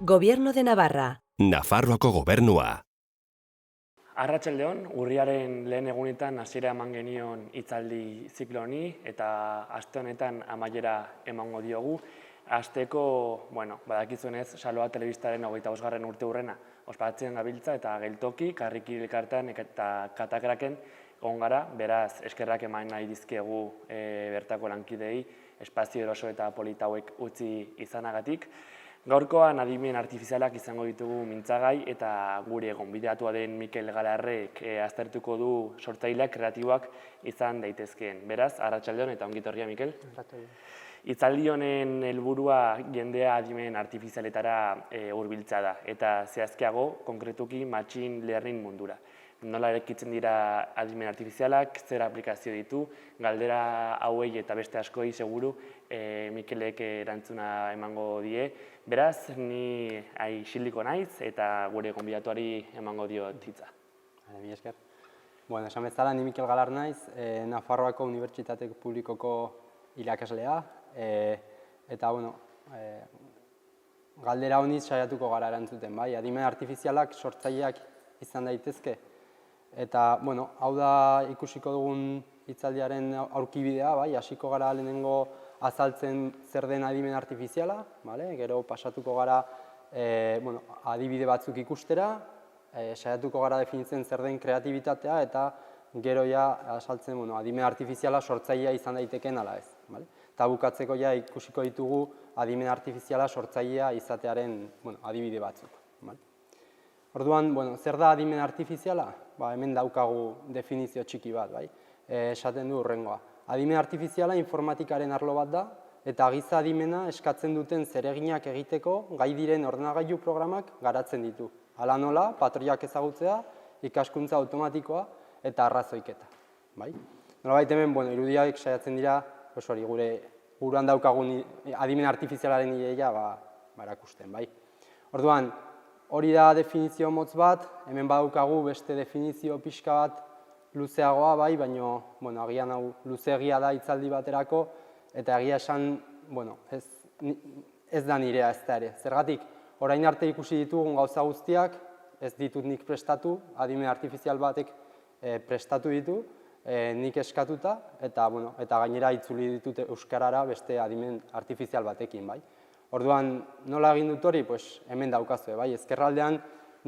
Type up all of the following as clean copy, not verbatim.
Gobierno de Navarra. Nafarroako gobernua. Arratsaldeon, urriaren lehen egunetan hasiera eman genion hitzaldi ziklo honi eta aste honetan amaiera emango diogu. Hasteko, badakizuenez, Saloa telebistaren 25. urteurrena ospatzen gabiltza eta geltoki, karriki elkartean eta katakraken egon gara, beraz eskerrak eman nahi dizkiegu bertako lankidei espazio eroso eta polita hauek utzi izanagatik. Gaurkoan adimen artifizialak izango ditugu mintzagai eta gure gonbidatua den Mikel Galarrek aztertuko du sortzaileak kreatiboak izan daitezkeen. Beraz, arratsaldeon eta ongi etorria, Mikel. Hitzaldi honen helburua jendea adimen artifizialetara hurbiltzea da eta zehazkiago konkretuki machine learning mundura. Nola eraikitzen dira adimen artifizialak, zer aplikazio ditu, galdera hauei eta beste askoi seguru Mikelek erantzuna emango die. Beraz, ni isiliko naiz eta gure gonbidatuari emango diot hitza. Mila esker. Esan bezala, ni Mikel Galar naiz, Nafarroako Unibertsitate Publikoko irakaslea, eta galdera honi saiatuko gara erantzuten, bai, adimen artifizialak sortzaileak izan daitezke. Eta, hau da ikusiko dugun hitzaldiaren aurkibidea, bai, hasiko gara lehenengo azaltzen zer den adimen artifiziala, gero pasatuko gara adibide batzuk ikustera, saiatuko gara definitzen zer den kreatibitatea eta gero azaltzen adimen artifiziala sortzailea izan daiteken ala ez. Eta bukatzeko ikusiko ditugu adimen artifiziala sortzailea izatearen adibide batzuk. Orduan, zer da adimen artifiziala? Hemen daukagu definizio txiki bat, esaten du hurrengoa. Adimen artifiziala informatikaren arlo bat da, eta giza adimena eskatzen duten zereginak egiteko gai diren ordenagailu programak garatzen ditu. Hala nola, patroiak ezagutzea, ikaskuntza automatikoa eta arrazoiketa. Nolabait hemen, irudiak saiatzen dira, gure buruan daukagun adimen artifizialaren ideia erakusten. Orduan, hori da definizio motz bat, hemen badaukagu beste definizio pixka bat luzeagoa, baina agian hau luzeegia da hitzaldi baterako, eta egia esan, ez da nirea ez da ere. Zergatik, orain arte ikusi ditugun gauza guztiak, ez ditut nik prestatu, adimen artifizial batek prestatu ditu, nik eskatuta, eta gainera itzuli ditut euskarara beste adimen artifizial batekin. Orduan, nola egin dut hori? Hemen daukazue, ezkerraldean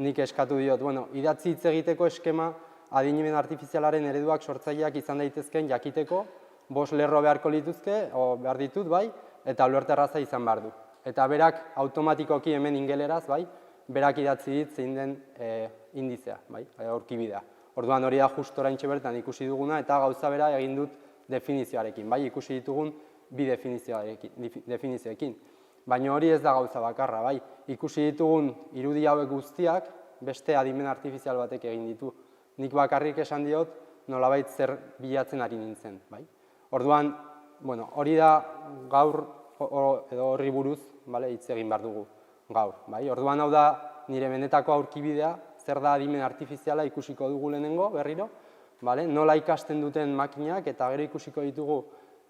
nik eskatu diot, idatzi hitz egiteko eskema adimen artifizialaren ereduak sortzaileak izan daitezken jakiteko, 5 lerro beharko lituzke, behar ditut, eta ulertu erraza izan behar du. Eta berak automatikoki hemen ingeleraz, berak idatzi dit zein den indizea, aurkibidea. Orduan hori da just oraintxe bertan ikusi duguna eta gauza bera egin dut definizioarekin, ikusi ditugun bi definizioekin. Baina hori ez da gauza bakarra, ikusi ditugun irudi hauek guztiak beste adimen artifizial batek egin ditu. Nik bakarrik esan diot nolabait zer bilatzen ari nintzen. Orduan, hori da gaur edo horri buruz hitz egin behar dugu gaur. Orduan hau da nire benetako aurkibidea, zer da adimen artifiziala ikusiko dugu lehenengo berriro, nola ikasten duten makinak eta gero ikusiko ditugu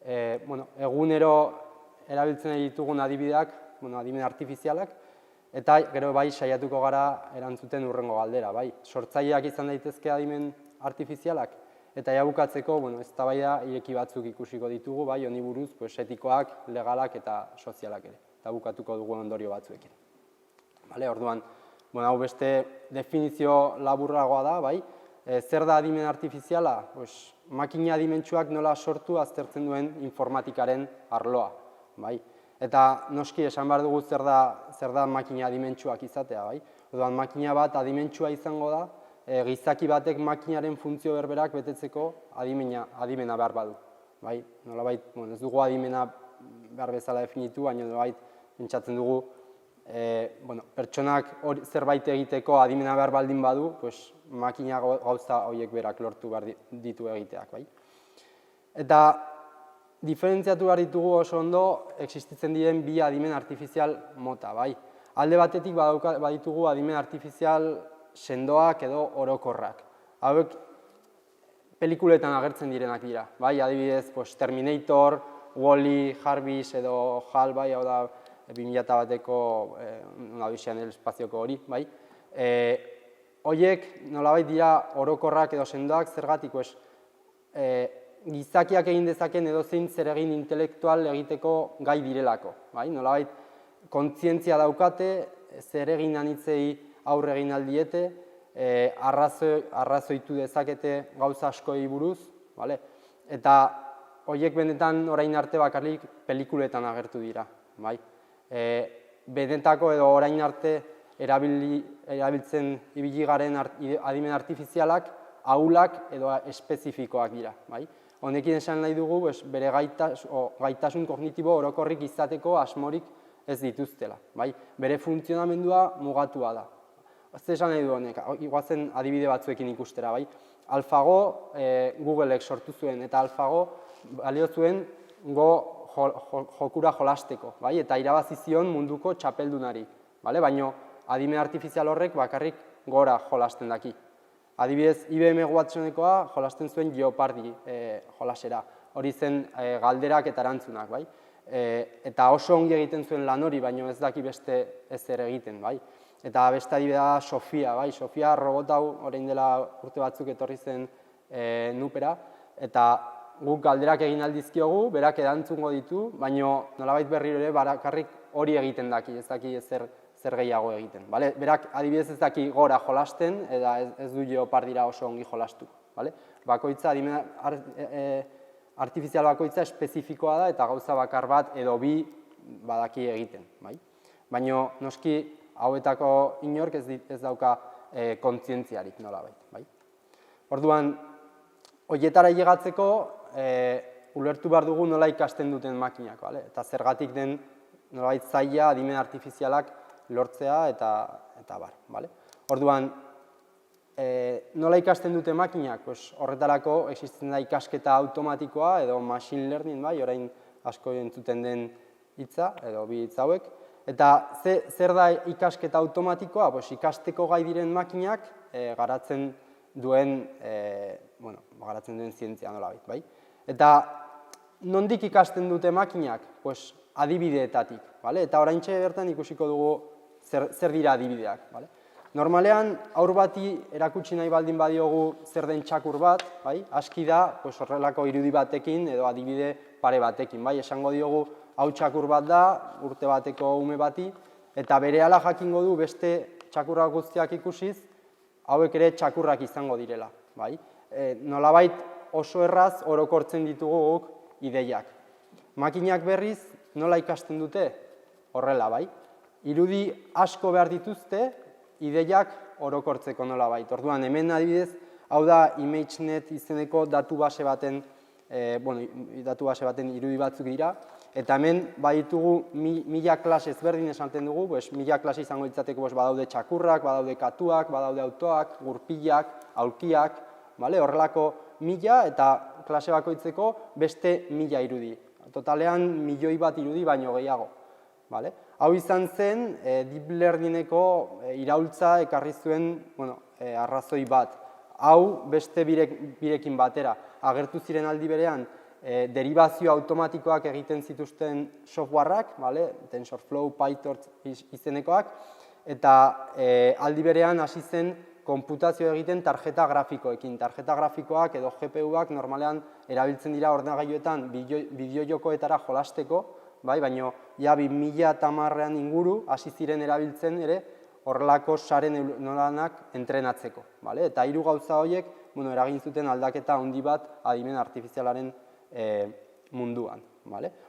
egunero erabiltzen ditugun adibideak, adimen artifizialak, eta gero saiatuko gara erantzuten hurrengo galdera. Sortzaileak izan daitezke adimen artifizialak, eta bukatzeko eztabaida ireki batzuk ikusiko ditugu, honi buruz etikoak, legalak eta sozialak ere, eta bukatuko dugu ondorio batzuekin. Orduan, hau beste definizio laburragoa da, zer da adimen artifiziala? Makina adimentsuak nola sortu aztertzen duen informatikaren arloa. Eta noski esan behar dugu zer da makina adimentsuak izatea. Orduan, makina bat adimentsua izango da, gizaki batek makinaren funtzio berberak betetzeko adimena behar badu. Nolabait, ez dugu adimena behar bezala definitu, baina nolabait pentsatzen dugu pertsonak zerbait egiteko adimena behar baldin badu, makina gauza horiek berak lortu behar ditu egiteak. Eta diferentziatu behar ditugu oso ondo existitzen diren bi adimen artifizial mota. Alde batetik baditugu adimen artifizial sendoak edo orokorrak. Hauek pelikuletan agertzen direnak dira. Adibidez, Terminator, Wall-E, Jarvis edo HAL, hau da 2001eko Odissean el espazioko hori, bai. Horiek nolabait dira orokorrak edo sendoak zergatik, gizakiak egin dezaken edozein zeregin intelektual egiteko gai direlako, bai. Nolabait kontzientzia daukate, zeregin anitzei aurre egin aldiete, arrazoitu dezakete gauza askoi buruz, bale? Eta horiek benetan orain arte bakarrik pelikuletan agertu dira, bai? Benetako edo orain arte erabiltzen ibili garen adimen artifizialak ahulak edo espezifikoak dira, bai? Honekin esan nahi dugu bere gaitasun kognitibo orokorrik izateko asmorik ez dituztela, bai? Bere funtzionamendua mugatua da. Zer esan nahi du honek, iguazen adibide batzuekin ikustera, bai? AlphaGo Googleek sortu zuen, eta AlphaGo balio zuen jokura jolasteko, bai? Eta irabazi zion munduko txapeldunari, bale? Baina adimen artifizial horrek bakarrik gora jolasten daki. Adibidez, IBM Watsonekoa jolasten zuen Jeopardy jolasera, hori zen galderak eta erantzunak, bai? Eta oso ongi egiten zuen lan hori, baina ez daki beste ezer egiten, bai? Eta beste adibidea Sofia, bai? Sofia robot hau orain dela urte batzuk etorri zen nupera, eta guk galderak egin aldizkiogu, berak erantzungo ditu, baina nolabait berriro ere bakarrik hori egiten daki, ez daki zer gehiago egiten. Berak adibidez ez daki gora jolasten, eta ez du Jeopardira oso ongi jolastu. Bakoitza, artifizial bakoitza espezifikoa da, eta gauza bakar bat edo bi badaki egiten. Baina noski hauetako inork ez dauka kontzientziarik nolabait. Orduan, horietara hilegatzeko, ulertu behar dugu nola ikasten duten makinak, eta zergatik den nolabait zaila adimen artifizialak lortzea eta bar. Orduan, nola ikasten dute makinak? Horretarako existitzen da ikasketa automatikoa edo machine learning, orain asko entzuten den hitza edo bi hitz hauek. Eta zer da ikasketa automatikoa? Ikasteko gai diren makinak garatzen duen zientzia nolabait. Eta nondik ikasten dute makinak? Adibideetatik. Eta oraintxe bertan ikusiko dugu zer dira adibideak. Normalean, haur bati erakutsi nahi baldin badiogu zer den txakur bat, aski da horrelako irudi batekin edo adibide pare batekin. Esango diogu hau txakur bat da, urte bateko ume bati, eta berehala jakingo du beste txakurrak guztiak ikusiz, hauek ere txakurrak izango direla. Nolabait oso erraz orokortzen ditugu guk ideiak. Makinak berriz nola ikasten dute? Horrela, bai? Irudi asko behar dituzte, ideiak orokortzeko nolabait. Orduan, hemen adibidez, hau da ImageNet izeneko datu base baten irudi batzuk dira, eta hemen baditugu 1000 klase ezberdin esaten dugu, 1000 klase izango ditzateko badaude txakurrak, badaude katuak, badaude autoak, gurpilak, aulkiak, horrelako 1000 eta klase bakoitzeko beste 1000 irudi. Totalean 1.000.000 bat irudi baino gehiago. Hau izan zen Deep Learningeko iraultza ekarri zuen arrazoi bat. Hau beste birekin batera. Agertu ziren aldi berean deribazio automatikoak egiten zituzten softwareak, TensorFlow, PyTorch izenekoak, eta aldi berean hasi zen konputazio egiten tarjeta grafikoekin. Tarjeta grafikoak edo GPU-ak normalean erabiltzen dira ordenagailuetan bideo-jokoetara jolasteko, baina 2010an inguru hasi ziren erabiltzen ere horrelako sare neuronak entrenatzeko. Eta 3 gauza horiek eragin zuten aldaketa handi bat adimen artifizialaren munduan.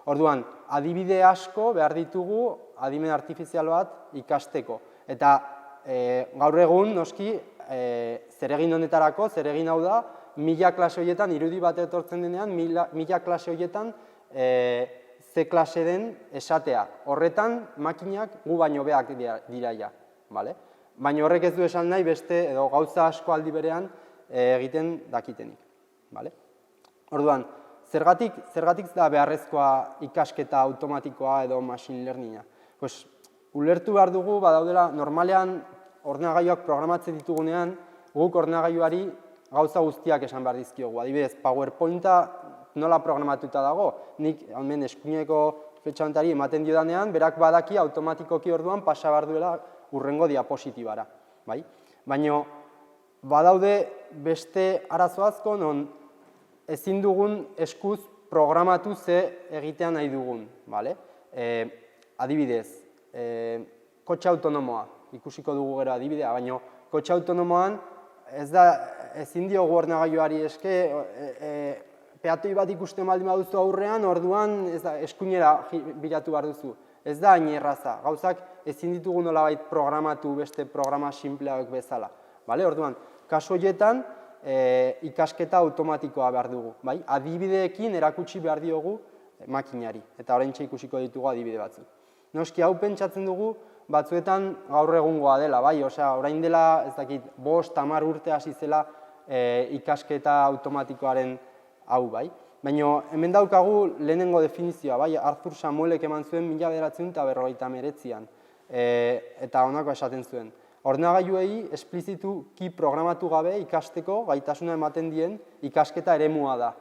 Orduan, adibide asko behar ditugu adimen artifizial bat ikasteko. Eta gaur egun, noski, zeregin honetarako, zeregin hau da, 1000 klase horietan, irudi bat etortzen denean, 1000 klase horietan ze klase den esatea. Horretan, makinak gu baino beak dira ja. Baina horrek ez du esan nahi beste edo gauza asko aldi berean egiten dakitenik. Orduan, zergatik da beharrezkoa ikasketa automatikoa edo machine learninga? Ulertu behar dugu, badaudela, normalean ordenagailuak programatzen ditugunean, guk ordenagailuari gauza guztiak esan behar dizkiogu. Adibidez, PowerPointa nola programatuta dago? Nik hemen eskuineko fletxamentari ematen diodanean, berak badaki automatikoki orduan pasa behar duela urrengo diapositibara, bai? Baina badaude beste arazo asko non ezin dugun eskuz programatu ze egitea nahi dugun, bale? Adibidez, kotxe autonomoa, ikusiko dugu gero adibidea, baina kotxe autonomoan ezin diogu ordenagailuari eske peatoi bat ikusten baldin baduzu aurrean, orduan eskuinera biratu behar duzu. Ez da hain erraza, gauzak ezin ditugu nolabait programatu beste programa sinpleak bezala. Orduan, kasu horietan ikasketa automatikoa behar dugu. Adibideekin erakutsi behar diogu makinari, eta oraintxe ikusiko ditugu adibide batzuk. Noski hau pentsatzen dugu batzuetan gaur egungoa dela, orain dela, ez dakit, 5-10 urte hasi zela ikasketa automatikoaren hau, baina hemen daukagu lehenengo definizioa, Arthur Samuelek eman zuen 1959an, eta honako esaten zuen. Ordenagailuei esplizituki programatu gabe ikasteko gaitasuna ematen dien ikasketa eremua da,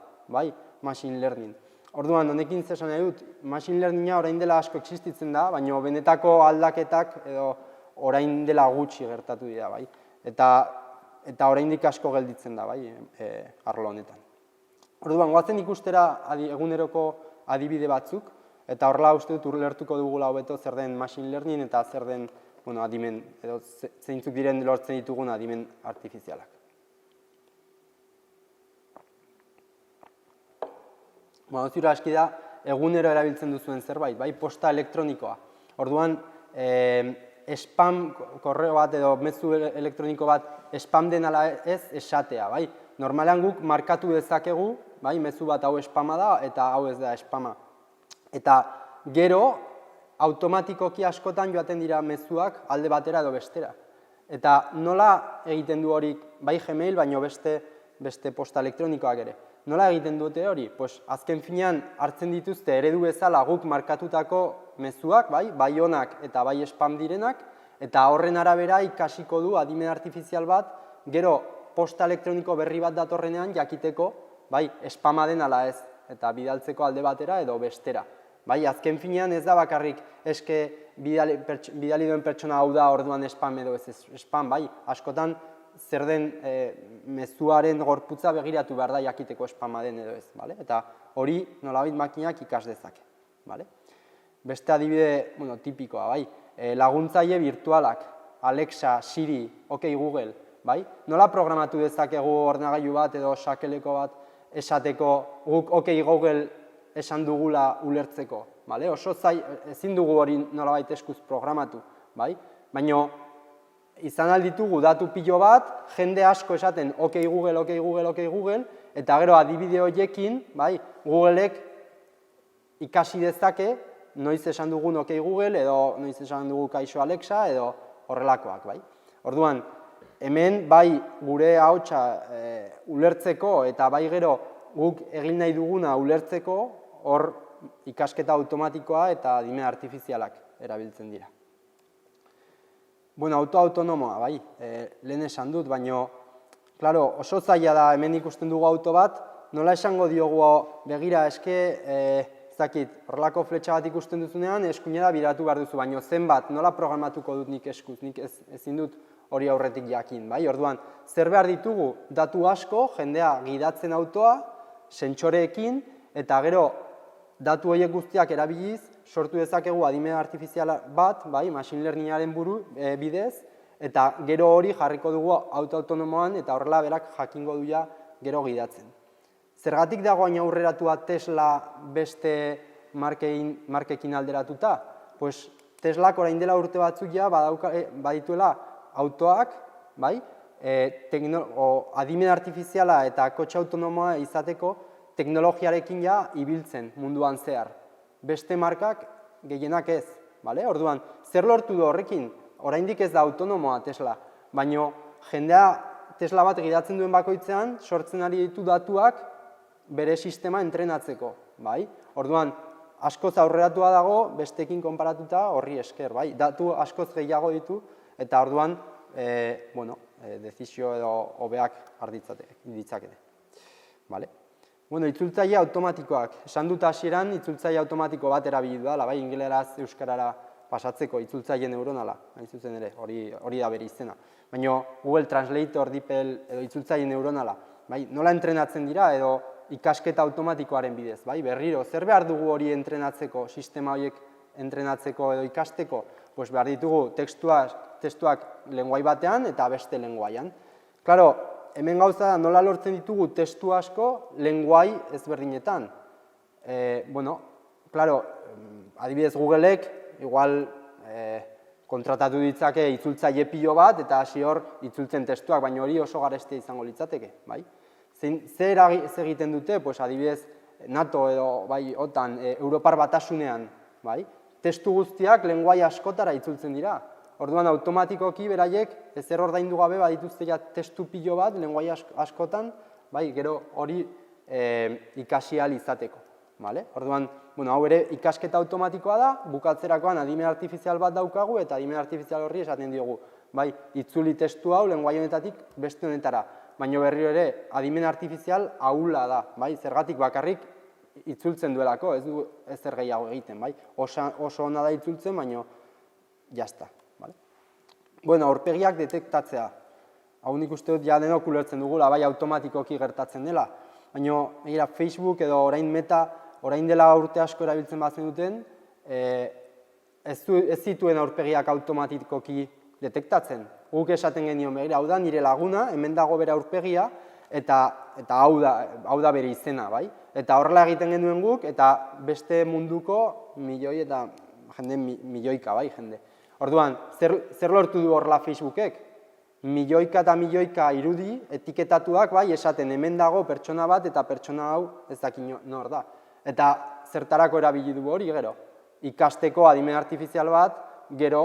machine learning. Orduan, honekin zesan nahi dut, machine learninga orain dela asko existitzen da, baina benetako aldaketak edo orain dela gutxi gertatu dira, eta oraindik asko gelditzen da, arlo honetan. Orduan, goazen ikustera eguneroko adibide batzuk, eta horrela uste dut ulertuko dugula hobeto zer den machine learning eta zer den adimen, edo zeintzuk diren lortzen ditugun adimen artifizialak. Zura aski da, egunero erabiltzen duzuen zerbait, posta elektronikoa. Orduan, spam korreo bat edo mezu elektroniko bat spam den ala ez esatea. Normalean guk markatu dezakegu, mezu bat hau spama da eta hau ez da spama. Eta gero, automatikoki askotan joaten dira mezuak alde batera edo bestera. Eta nola egiten du hori, bai Gmail, baino beste posta elektronikoak ere. Nola egiten dute hori? Azken finean hartzen dituzte eredu bezala guk markatutako mezuak, bai onak eta bai spam direnak, eta horren arabera ikasiko du adimen artifizial bat, gero posta elektroniko berri bat datorrenean jakiteko, spama den ala ez, eta bidaltzeko alde batera edo bestera. Azken finean ez da bakarrik eske bidali duen pertsona hau da orduan spam edo ez spam, askotan zer den mezuaren gorputza begiratu behar da jakiteko spama den edo ez, eta hori nolabait makinak ikas dezake. Beste adibide tipikoa, laguntzaile virtualak, Alexa, Siri, OK Google, nola programatu dezakegu ordenagailu bat edo sakeleko bat esateko guk OK Google esan dugula ulertzeko. Oso ezin dugu hori nolabait eskuz programatu, baina izan alditugu datu pilo bat, jende asko esaten OK Google, OK Google, OK Google, eta gero adibide horiekin, Googleek ikasi dezake noiz esan dugun OK Google edo noiz esan dugu kaixo Alexa edo horrelakoak. Orduan, hemen gure ahotsa ulertzeko eta gero guk egin nahi duguna ulertzeko hor ikasketa automatikoa eta adimen artifizialak erabiltzen dira. Auto autonomoa, lehen esan dut, baina oso zaila da hemen ikusten dugu auto bat, nola esango diogu begira eske, horrelako fletxa bat ikusten duzunean, eskuinera biratu behar duzu, baina zenbat, nola programatuko dut nik eskuz, nik ezin dut hori aurretik jakin. Orduan, zer behar ditugu datu asko, jendea gidatzen autoa, sentsoreekin, eta gero datu horiek guztiak erabiliz, sortu dezakegu adimen artifizial bat, machine learningaren bidez, eta gero hori jarriko dugu auto autonomoan, eta horrela berak jakingo duia gero gidatzen. Zergatik dago hain aurreratua Tesla beste markekin alderatuta? Teslak orain dela urte batzuk ja badituela autoak, adimen artifiziala eta kotxe autonomoa izateko teknologiarekin ja ibiltzen munduan zehar. Beste markak gehienak ez. Orduan, zer lortu du horrekin? Oraindik ez da autonomoa Tesla, baina jendea Tesla bat gidatzen duen bakoitzean sortzen ari ditu datuak bere sistema entrenatzeko. Orduan, askoz aurreratua dago, bestekin konparatuta horri esker. Datu askoz gehiago ditu, eta orduan, dezizio edo hobeak har ditzakete. Bueno, itzultzaile automatikoak. Esan dut hasieran itzultzaile automatiko bat erabili dudala, bai, ingeleraz euskarara pasatzeko itzultzaile neuronala, hain zuzen ere, hori da bere izena. Baina Google Translator, DeepL edo itzultzaile neuronala, bai, nola entrenatzen dira edo ikasketa automatikoaren bidez, bai, berriro, zer behar dugu hori entrenatzeko, sistema horiek entrenatzeko edo ikasteko? Pues behar ditugu testuak lenguai batean eta beste lenguaian. Claro, hemen gauza da nola lortzen ditugu testu asko lenguai ezberdinetan. Bueno, claro, adibidez Googleek igual kontratatu ditzake itzultzaile pilo bat eta hasi hor itzultzen testuak, baina hori oso garestia izango litzateke, bai? Zer egiten dute, pues adibidez NATO edo bai OTAN, Europar Batasunean, bai? Testu guztiak lenguai askotara itzultzen dira. Orduan automatikoki beraiek ezer ordaindu gabe badituzte ja testu pilo bat lenguai askotan, bai, gero hori ikasi ahal izateko, vale? Orduan, bueno, hau ere ikasketa automatikoa da, bukatzerakoan adimen artifizial bat daukagu eta adimen artifizial horri esaten diogu, bai, itzuli testu hau lenguai honetatik beste honetara, baina berriro ere adimen artifizial ahula da, bai, zergatik bakarrik itzultzen duelako, ez du ezer gehiago egiten, bai, oso ona da itzultzen, baina jazta. Bueno, aurpegiak detektatzea. Hau nik uste dut ja denok ulertzen dugula, bai automatikoki gertatzen dela. Baina, Facebook edo orain Meta, orain dela urte asko erabiltzen bazen duten, ez zituen aurpegiak automatikoki detektatzen. Guk esaten genion, hau da nire laguna, hemen dago bere aurpegia, eta hau da bere izena, bai? Eta horrela egiten genuen guk, eta beste munduko milioi eta jende milioika, bai, jende. Orduan, zer lortu du horrela Facebookek? Milioika eta milioika irudi etiketatuak, bai, esaten hemen dago pertsona bat eta pertsona hau ez dakin nor da. Eta zertarako erabili du hori, gero? Ikasteko adimen artifizial bat, gero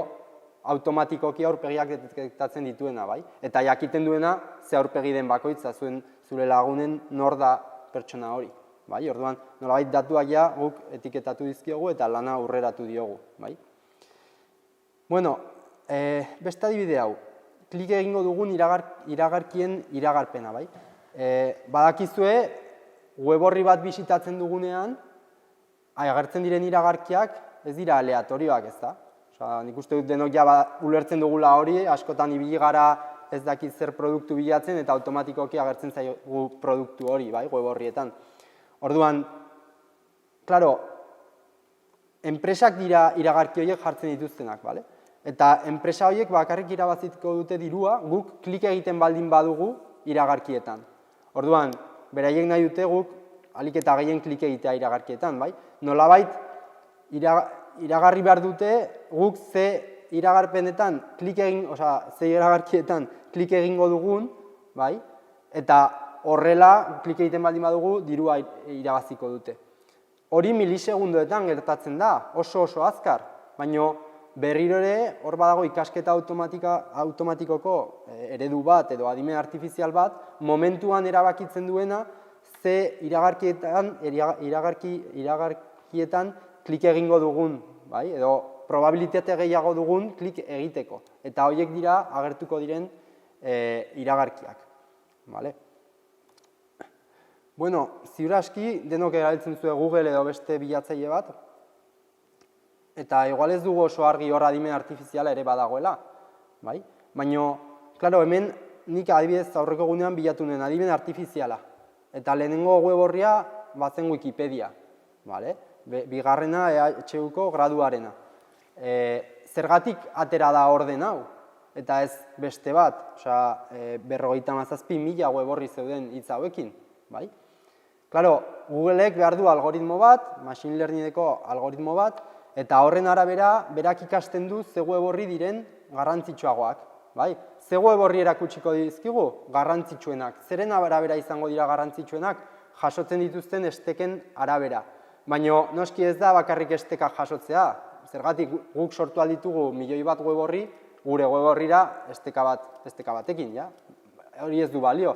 automatikoki aurpegiak detektatzen dituena, bai? Eta jakiten duena, ze aurpegi den bakoitza, zure lagunen nor da pertsona hori, bai? Orduan, nolabait datuak ja guk etiketatu dizkiogu eta lana aurreratu diogu, bai? Bueno, beste adibide hau, klik egingo dugun iragarkien iragarpena, bai? Badakizue, web orri bat bisitatzen dugunean, agertzen diren iragarkiak ez dira aleatorioak, ez da? Nik uste dut denok ja ulertzen dugula hori, askotan ibili gara ez dakit zer produktu bilatzen eta automatikoki agertzen zaigu produktu hori, bai, web orrietan. Orduan, klaro, enpresak dira iragarki horiek jartzen dituztenak, bale? Eta enpresa horiek bakarrik irabaziko dute dirua guk klik egiten baldin badugu iragarkietan. Orduan, beraiek nahi dute guk ahalik eta gehien klik egitea iragarkietan, bai? Nolabait iragarri behar dute guk ze iragarpenetan ze iragarkietan klik egingo dugun, bai? Eta horrela klik egiten baldin badugu dirua irabaziko dute. Hori milisegundoetan gertatzen da, oso azkar, baina berriro ere, hor badago ikasketa automatikoko eredu bat edo adimen artifizial bat, momentuan erabakitzen duena, ze iragarkietan klik egingo dugun, bai? Edo probabilitate gehiago dugun klik egiteko. Eta horiek dira agertuko diren iragarkiak, bale? Bueno, ziur aski, denok erabiltzen zuen Google edo beste bilatzaile bat, eta igual ez dugu oso argi hor adimen artifiziala ere badagoela, bai? Baina, klaro, hemen nik adibidez aurreko gunean bilatu nuen adimen artifiziala. Eta lehenengo web orria bazen Wikipedia, bale? Bigarrena EHUko graduarena. Zergatik atera da orden hau? Eta ez beste bat, 57.000 web orri zeuden hitz hauekin, bai? Klaro, Googleek behar du algoritmo bat, machine learningeko algoritmo bat, eta horren arabera, berak ikasten du ze web orri diren garrantzitsuagoak, bai? Ze web orri erakutsiko dizkigu? Garrantzitsuenak. Zeren arabera izango dira garrantzitsuenak? Jasotzen dituzten esteken arabera. Baina noski ez da bakarrik esteka jasotzea. Zergatik guk sortu alditugu milioi bat web orri, gure web orrira esteka batekin, ja? Hori ez du balio.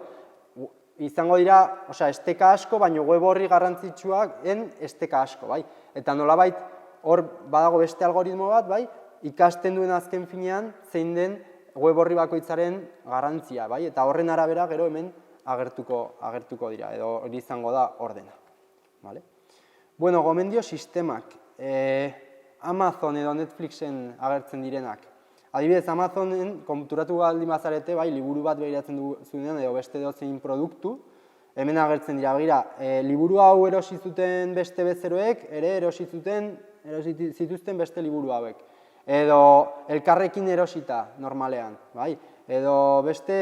Izango dira, esteka asko, baina web orri garrantzitsuaken esteka asko, bai? Eta nolabait, hor badago beste algoritmo bat, bai? Ikasten duen azken finean zein den web orri bakoitzaren garrantzia, bai? Eta horren arabera gero hemen agertuko dira, edo hori izango da ordena. Vale? Bueno, gomendio sistemak, Amazon edo Netflixen agertzen direnak. Adibidez, Amazonen konturatu baldin bazarete, bai, liburu bat behiratzen duzunean edo beste edozein produktu, hemen agertzen dira, begira, liburu hau erosi zuten beste bezeroek, ere erosi zituzten beste liburu hauek. Edo elkarrekin erosita, normalean, bai? Edo beste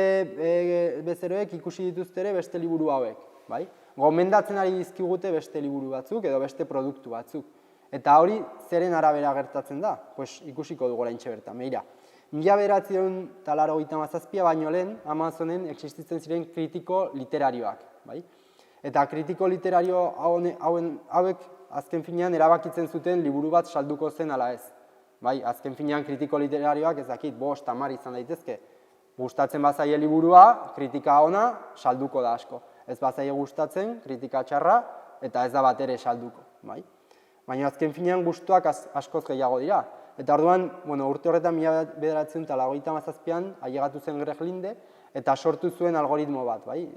bezeroek ikusi dituzte ere beste liburu hauek, bai? Gomendatzen ari dizkigute beste liburu batzuk edo beste produktu batzuk. Eta hori zeren arabera gertatzen da? Pues ikusiko dugu oraintxe bertan, begira. 1987 baino lehen Amazonen existitzen ziren kritiko literarioak, bai? Eta kritiko literario hauek azken finean erabakitzen zuten liburu bat salduko zen ala ez. Bai, azken finean kritiko literarioak ez dakit 5, 10 izan daitezke. Gustatzen bazaie liburua, kritika ona salduko da asko. Ez bazaie gustatzen, kritika txarra eta ez da batere salduko, bai? Baina azken finean gustuak askoz gehiago dira. Eta orduan, urte horretan 1987an ailegatu zen Greg Linde eta sortu zuen algoritmo bat, bai?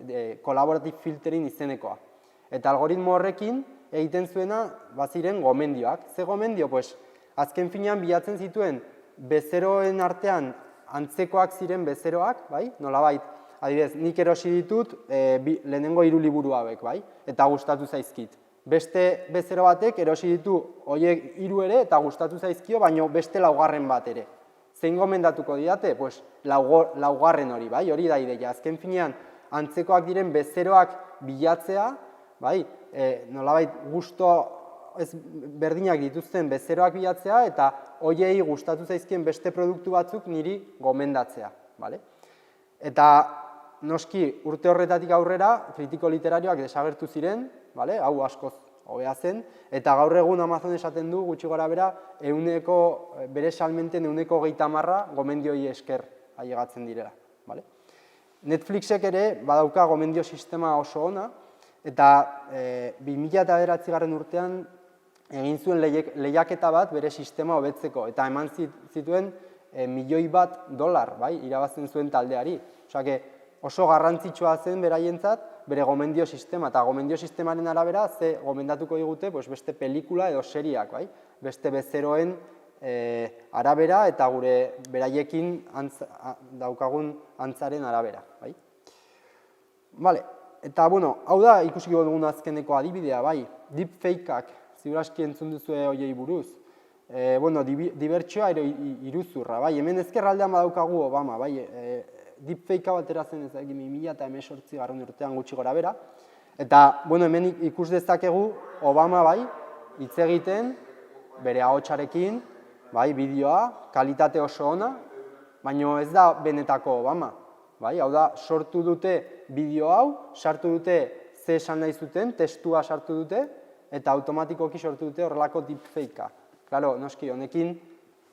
Collaborative filtering izenekoa. Eta algoritmo horrekin egiten zuena baziren gomendioak. Ze gomendio? Pues, azken finean bilatzen zituen bezeroen artean antzekoak ziren bezeroak, bai? Nolabait, adibidez, nik erosi ditut lehenengo 3 liburu hauek, bai? Eta gustatu zaizkit. Beste bezero batek erosi ditu horiek 3 ere eta gustatu zaizkio, baino beste 4. bat ere. Zein gomendatuko didate? Pues, 4. hori, bai? Hori da ideia. Azken finean, antzekoak diren bezeroak bilatzea, bai? Nolabait, berdinak dituzten bezeroak bilatzea eta horiei gustatu zaizkien beste produktu batzuk niri gomendatzea, bale? Eta noski urte horretatik aurrera kritiko literarioak desagertu ziren, bale? Hau askoz hobea zen, eta gaur egun Amazon esaten du gutxi gorabehera bere salmenten 30% gomendioi esker ailegatzen direla, bale? Netflixek ere badauka gomendio sistema oso ona, eta 2009 urtean egin zuen lehiaketa bat bere sistema hobetzeko, eta eman zituen $1.000.000, bai, irabazten zuen taldeari. Osea, oso garrantzitsua zen beraientzat bere gomendio sistema, eta gomendio sistemaren arabera ze gomendatuko digute beste pelikula edo seriak, bai? Beste bezeroen arabera eta gure beraiekin daukagun antzaren arabera, bai? Vale, eta hau da ikusiko dugun azkeneko adibidea, bai? Deepfakeak, ziur aski entzun duzue horiei buruz. Dibertsioa iruzurra, bai? Hemen ezkerraldean badaukagu Obama, bai? Deepfakea batera zen ez 2018 urtean gutxi gora bera. Eta, hemen ikus dezakegu Obama, bai, hitz egiten, bere ahotsarekin, bai, bideoa, kalitate oso ona, baina ez da benetako Obama, bai, hau da, sortu dute bideo hau, sartu dute ze esan nahi zuten, testua sartu dute, eta automatikoki sortu dute horrelako deepfakea. Claro, noski, honekin,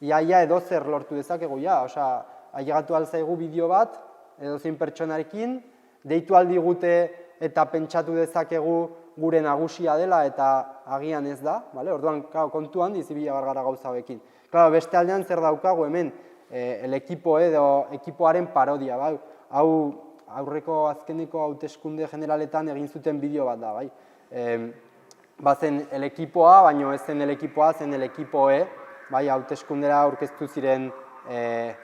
iaia edozer lortu dezakegu, osea, ailegatu alzaigu bideo bat, edozein pertsonarekin, deitu aldigute eta pentsatu dezakegu gure nagusia dela eta agian ez da, orduan kontuan dizibila bargara gauza hauekin. Beste aldean zer daukagu hemen, el equipo edo ekipoaren parodia, hau aurreko azkeneko hauteskunde generaletan egin zuten bideo bat da, bai. Bazen el ekipoa, baino ez zen el ekipoa, zen el ekipoe, bai, hauteskundera aurkeztu ziren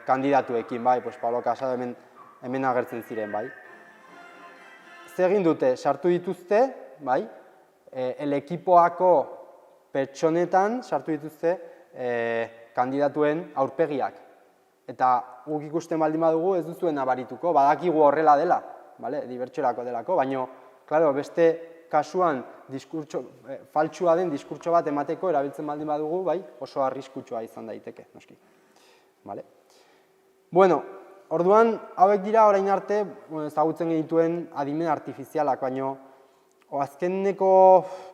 kandidatuekin, bai, Pablo Casado hemen agertzen ziren, bai. Zer egin dute, sartu dituzte, bai, el ekipoako pertsonetan sartu dituzte kandidatuen aurpegiak. Eta guk ikusten baldin badugu ez duzuen nabarituko, badakigu horrela dela, dibertsiorako delako, baina, beste kasuan faltsua den diskurtso bat emateko erabiltzen baldin badugu, oso arriskutsua izan daiteke, noski. Orduan, hauek dira orain arte ezagutzen genituen adimen artifizialak, baina azkeneko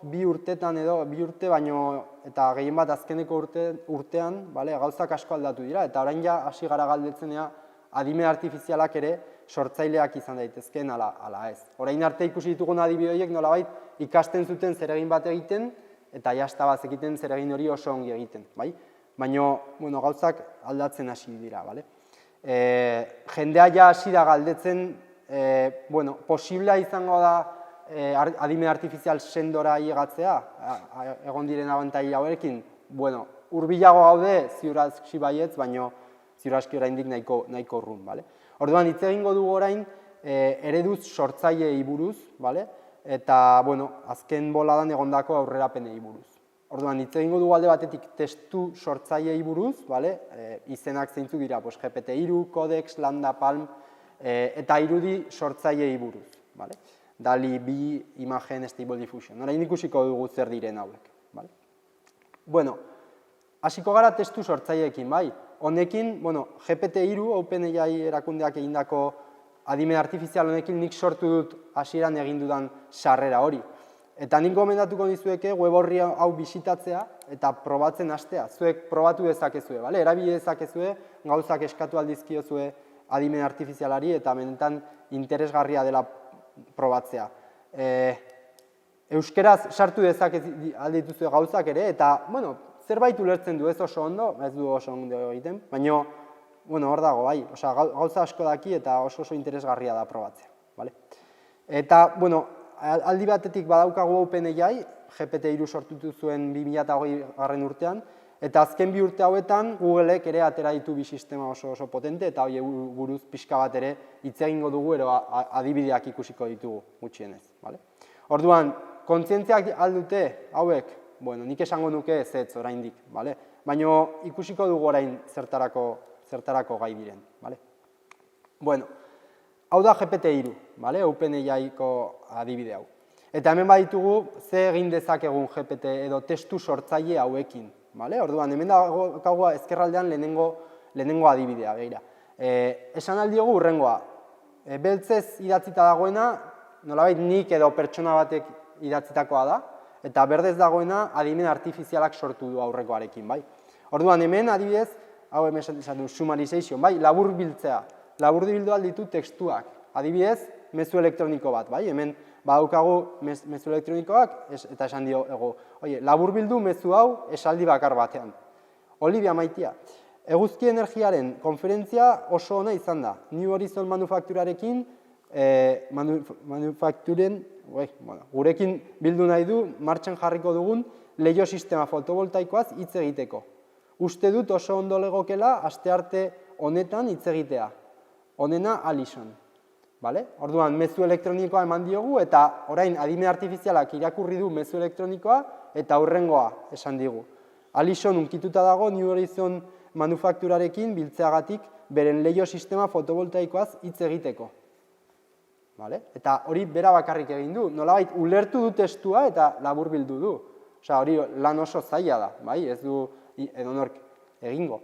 2 urtetan edo, 2 urte baino, eta gehien bat azkeneko urtean, gauzak asko aldatu dira, eta orain ja hasi gara galdetzenea adimen artifizialak ere sortzaileak izan daitezkeen ala ez. Orain arte ikusi ditugun adibidoiek nolabait ikasten zuten zer egin bat egiten, eta jazta bat egiten zer egin hori oso ongi egiten, bai? Baina, gauzak aldatzen hasi dira, bale? Jendea ja hasi da galdetzen posiblea izango da adimen artifizial sendora higatzea, egon diren abantail hauekin, hurbilago gaude ziur aski baietz, baina ziur aski oraindik nahiko urrun, bale? Orduan, hitz egingo dugu orain ereduz sortzaileei buruz, bale? Eta, azken boladan egondako aurrerapenei buruz. Orduan, hitz egingo dugu alde batetik testu sortzaileei buruz, bale? Izenak zeintzuk dira, GPT-3, Codex, Lambda, Palm, eta irudi sortzaileei buruz, bale? DALL-E, B, Imagen, Stable Diffusion. Orain ikusiko dugu zer diren hauek, bale? Hasiko gara testu sortzaileekin, bai? Honekin, GPT-3, OpenAI erakundeak egindako adimen artifizial honekin nik sortu dut hasieran egin dudan sarrera hori. Eta nik gomendatuko dizueke web orri hau bisitatzea eta probatzen hastea. Zuek probatu dezakezue, bale? Erabili dezakezue, gauzak eskatu aldizkiozue adimen artifizialari eta benetan interesgarria dela probatzea. Euskeraz sartu aldituzue gauzak ere, eta, zerbait ulertzen du ez oso ondo, ez du oso ondo egiten, baina, hor dago, bai, gauza asko daki eta oso interesgarria da probatzea, bale? Eta, aldi batetik badaukagu OpenAI, GPT-3 sortutu zuen 2020 urtean, eta azken 2 urte hauetan Googleek ere atera ditu bi sistema oso potente, eta hori buruz pixka bat ere hitz egingo dugu, ero adibideak ikusiko ditugu gutxienez, bale? Orduan, kontzientziak aldute hauek, nik esango nuke zetz oraindik, bale? Baina ikusiko dugu orain zertarako gai diren, bale? Hau da GPT-3, bale? OpenAI-ko adibide hau. Eta hemen baditugu ze egin dezakegun GPT edo testu sortzaile hauekin, bale? Orduan, hemen daukagu ezkerraldean lehenengo adibidea, begira. Esan aldiogu hurrengoa, beltzez idatzita dagoena, nolabait nik edo pertsona batek idatzitakoa da, eta berdez dagoena adimen artifizialak sortu du aurrekoarekin, bai? Orduan, hemen adibidez, hau hemen esan du, summarization, bai? Labur biltzea. Labur bildu alditu tekstuak. Adibidez, mezu elektroniko bat, bai? Hemen badaukagu mezu elektronikoak, eta esan diogu, labur bildu mezu hau esaldi bakar batean. Olivia Maitia. Eguzki energiaren konferentzia oso ona izan da. New Horizon Manufakturarekin, gurekin bildu nahi du, martxan jarriko dugun leiho sistema fotovoltaikoaz hitz egiteko. Uste dut oso ondo legokela astearte honetan hitz egitea. Honena Alison. Orduan, mezu elektronikoa eman diogu eta orain adimen artifizialak irakurri du mezu elektronikoa eta hurrengoa esan digu. Alison unkituta dago New Horizon Manufakturarekin biltzeagatik beren leiho sistema fotovoltaikoaz hitz egiteko. Eta hori bera bakarrik egin du, nolabait ulertu du testua eta labur bildu du. Hori lan oso zaila da, ez du edonork egingo.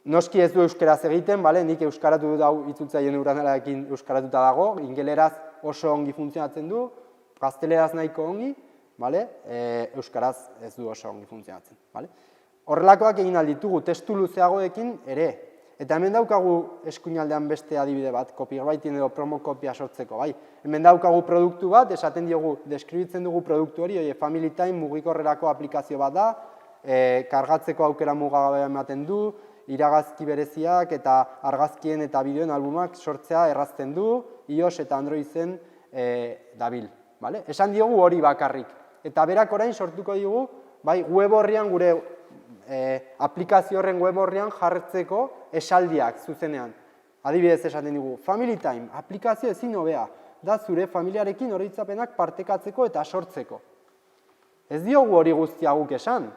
Noski ez du euskeraz egiten, nik euskaratu dut hau itzultzaile neuronalarekin euskaratuta dago, ingeleraz oso ongi funtzionatzen du, gazteleraz nahiko ongi, euskaraz ez du oso ongi funtzionatzen. Horrelakoak egin alditugu testu luzeagoekin ere. Eta hemen daukagu eskuinaldean beste adibide bat, copywriting edo promokopia sortzeko, bai. Hemen daukagu produktu bat, esaten diogu, deskribitzen dugu produktu hori, Family Time mugikorrerako aplikazio bat da, kargatzeko aukera mugagabea ematen du, iragazki bereziak eta argazkien eta bideoen albumak sortzea errazten du, iOS eta Androiden dabil. Esan diogu hori bakarrik. Eta berak orain sortuko diogu, web horrian gure aplikazio horren web horrean jartzeko esaldiak zuzenean. Adibidez esaten dugu, Family Time, aplikazio ezin hobea, da zure familiarekin oroitzapenak partekatzeko eta sortzeko. Ez diogu hori guztia guk esan.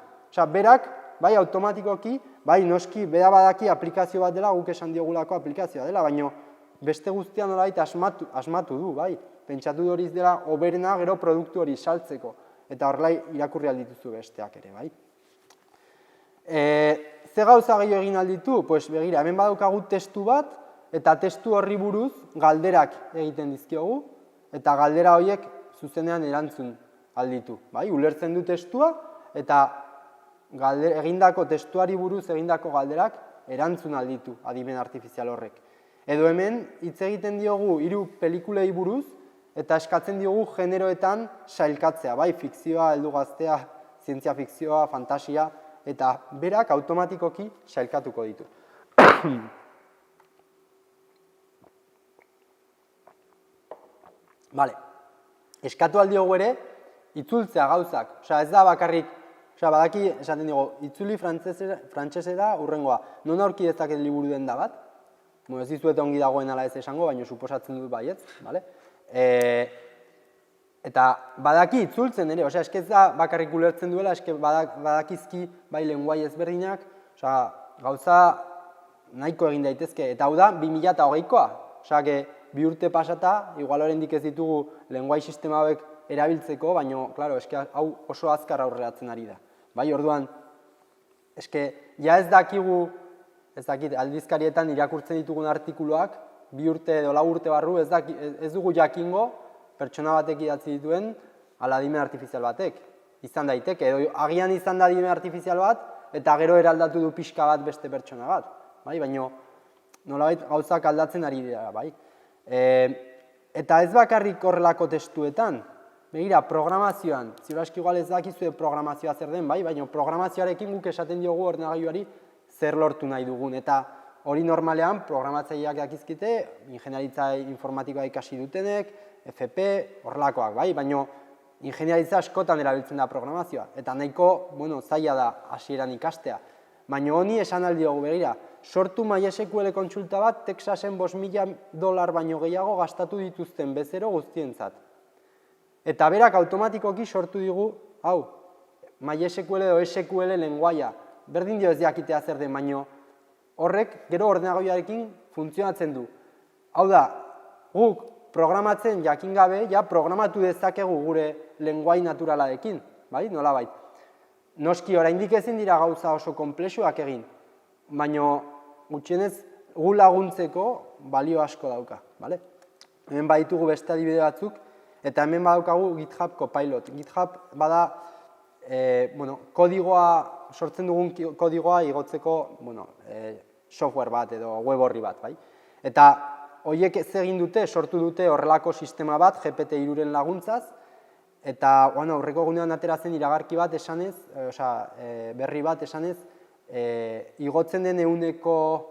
Berak, automatikoki, noski, bera badaki aplikazio bat dela, guk esan diogulako aplikazioa dela, baina beste guztia nolabait asmatu du, pentsatu horiz dela oberena gero produktu hori saltzeko, eta horrela irakurri aldituzu besteak ere, Ze gauza gehiago egin alditu? Begira, hemen badaukagu testu bat, eta testu horri buruz galderak egiten dizkiogu, eta galdera horiek zuzenean erantzun alditu. Ulertzen du testua, eta egindako testuari buruz egindako galderak erantzun alditu adimen artifizial horrek. Edo hemen hitz egiten diogu 3 pelikulei buruz, eta eskatzen diogu generoetan sailkatzea, fikzioa, heldu gaztea, zientzia fikzioa, fantasia, eta berak automatikoki sailkatuko ditu. Vale, eskatu aldiogu ere, itzultzea gauzak. Osea, ez da bakarrik, osea, badaki, esaten dugu, itzuli frantsesera hurrengoa. Non aurki dezaket liburu denda bat? Bueno, ez dizuet ongi dagoen ala ez esango, baina suposatzen dut baietz, vale? Eta badaki itzultzen ere, osea, eske ez da bakarrik ulertzen duela, eske badakizki bai lenguai ezberdinak, osea, gauza nahiko egin daitezke, eta hau da 2020koa. Osea, 2 urte pasata, igual oraindik ez ditugu lenguai sistema hauek erabiltzeko, baina, klaro, eske hau oso azkar aurreratzen ari da. Bai, orduan, eske, ja ez dakigu, ez dakit, aldizkarietan irakurtzen ditugun artikuluak, 2 urte edo 4 urte barru, ez dugu jakingo, pertsona batek idatzi dituen, ala adimen artifizial batek. Izan daiteke, edo agian izan da adimen artifizial bat, eta gero eraldatu du pixka bat beste pertsona bat. Bai, baina nolabait gauzak aldatzen ari dira, bai. Eta ez bakarrik horrelako testuetan, begira, programazioan, ziur aski igual ez dakizue programazioa zer den, bai, baina programazioarekin guk esaten diogu ordenagailuari zer lortu nahi dugun, eta hori normalean programatzaileak dakizkite, ingeniaritza informatikoa ikasi dutenek, FP, horrelakoak, bai, baina ingeniaritza askotan erabiltzen da programazioa, eta nahiko, bueno, zaila da hasieran ikastea. Baina honi esan aldiogu begira, sortu MySQL kontsulta bat Texasen $5,000 baino gehiago gastatu dituzten bezero guztientzat. Eta berak automatikoki sortu digu, hau, MySQL edo SQL lenguaia, berdin dio ez jakitea zer den, baino horrek gero ordenagailuarekin funtzionatzen du. Hau da, guk programatzen jakin gabe, ja programatu dezakegu gure lenguai naturalarekin, bai, nolabait. Noski oraindik ezin dira gauza oso konplexuak egin, baina gutxienez gu laguntzeko balio asko dauka, bale? Hemen baditugu beste adibide batzuk, eta hemen badaukagu GitHub Copilot. GitHub bada, kodigoa, sortzen dugun kodigoa igotzeko, software bat edo web horri bat, bai? Eta horiek ez egin dute, sortu dute horrelako sistema bat, GPT-3-ren laguntzaz, eta aurreko egunean atera zen iragarki bat esanez, berri bat esanez, igotzen den 130%,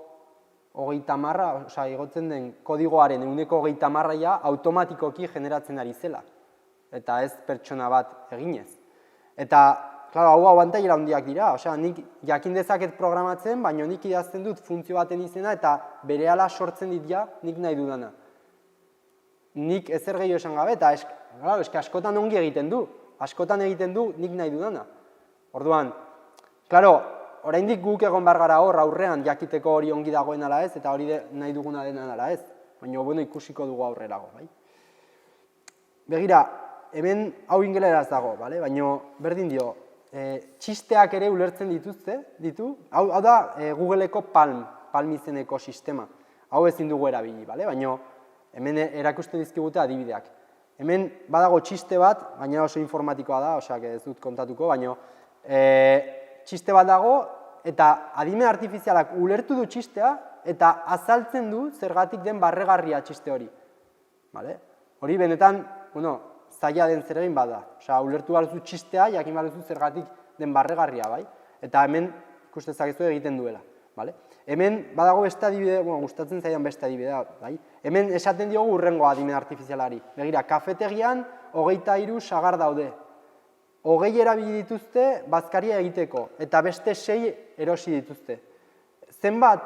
igotzen den kodigoaren 130%, automatikoki generatzen ari zela. Eta ez pertsona bat eginez. Eta, hau abantaila handiak dira, nik jakin dezaket programatzen, baina nik idazten dut funtzio baten izena, eta berehala sortzen dit ja, nik nahi dudana. Nik ezer gehiago esan gabe, eta eske askotan ongi egiten du. Askotan egiten du nik nahi dudana. Orduan, oraindik guk egon behar gara hor aurrean jakiteko hori ongi dagoen ala ez, eta hori nahi duguna dena ala ez. Baina ikusiko dugu aurrerago, bai? Begira, hemen hau ingeleraz dago, baina berdin dio, txisteak ere ulertzen ditu. Hau da Googleko Palm izeneko sistema. Hau ezin dugu erabili, baina hemen erakusten dizkigute adibideak. Hemen badago txiste bat, baina oso informatikoa da, ez dut kontatuko, baina txiste bat dago, eta adimen artifizialak ulertu du txistea, eta azaltzen du zergatik den barregarria txiste hori. Hori benetan, zaila den zer egin bada. Ulertu behar duzu txistea, jakin behar duzu zergatik den barregarria, bai? Eta hemen ikustezakezu egiten duela. Hemen badago beste adibide, gustatzen zaidan beste adibidea, bai? Hemen esaten diogu hurrengo adimen artifizialari. Begira, kafetegian 23 sagar daude. 20 erabili dituzte bazkaria egiteko, eta beste 6 erosi dituzte. Zenbat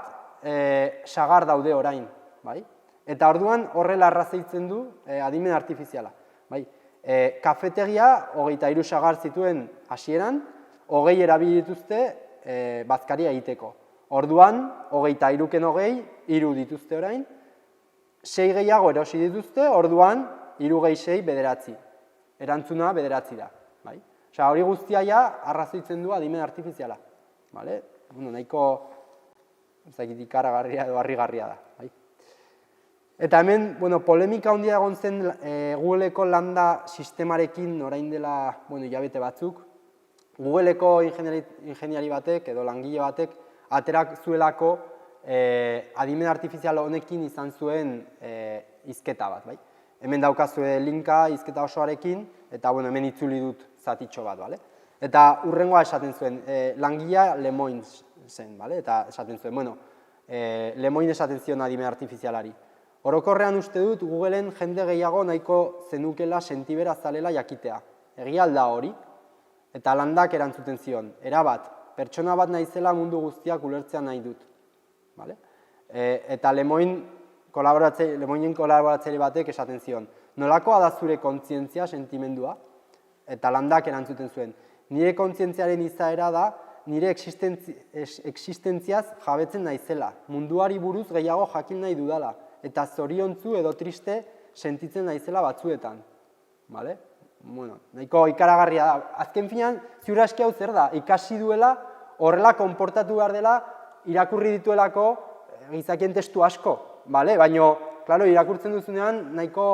sagar daude orain, bai? Eta orduan horrela arrazeitzen du adimen artifiziala, bai? Kafetegia 23 sagar zituen hasieran, 20 erabili dituzte bazkaria egiteko. Orduan, 23ken 20, 3 dituzte orain, 6 gehiago erosi dituzte, orduan, 3 gehi 6, 9. Erantzuna 9 da. Hori guztia ja arrazoitzen du adimen artifiziala. Nahiko ikaragarria edo harrigarria da. Eta hemen, polemika handia egon zen Googleko lambda sistemarekin orain dela hilabete batzuk. Googleko ingeniari batek edo langile batek aterak zuelako adimen artifizial honekin izan zuen hizketa bat. Hemen daukazue linka hizketa osoarekin, eta hemen itzuli dut zatitxo bat. Eta hurrengoa esaten zuen, langilea Lemoyne zen, eta esaten zuen, Lemoyne esaten zion adimen artifizialari. Orokorrean uste dut Googleen jende gehiago nahiko zenukela sentibera zalela jakitea. Egia alda hori, eta landak erantzuten zion. Erabat, pertsona bat naizela mundu guztiak ulertzea nahi dut. Vale? Eta Lemoinen kolaboratzaile batek esaten zion. Nolakoa da zure kontzientzia, sentimendua? Eta landak erantzuten zuen. Nire kontzientziaren izaera da, nire existentziaz jabetzen naizela. Munduari buruz gehiago jakin nahi dudala. Eta zoriontzu edo triste sentitzen naizela batzuetan. Vale? Bueno, nahiko ikaragarria da. Azken finean, ziur aski hau zer da? Ikasi duela, horrela konportatu behar dela, irakurri dituelako gizakien testu asko. Vale? Baina, klaro, irakurtzen duzunean, nahiko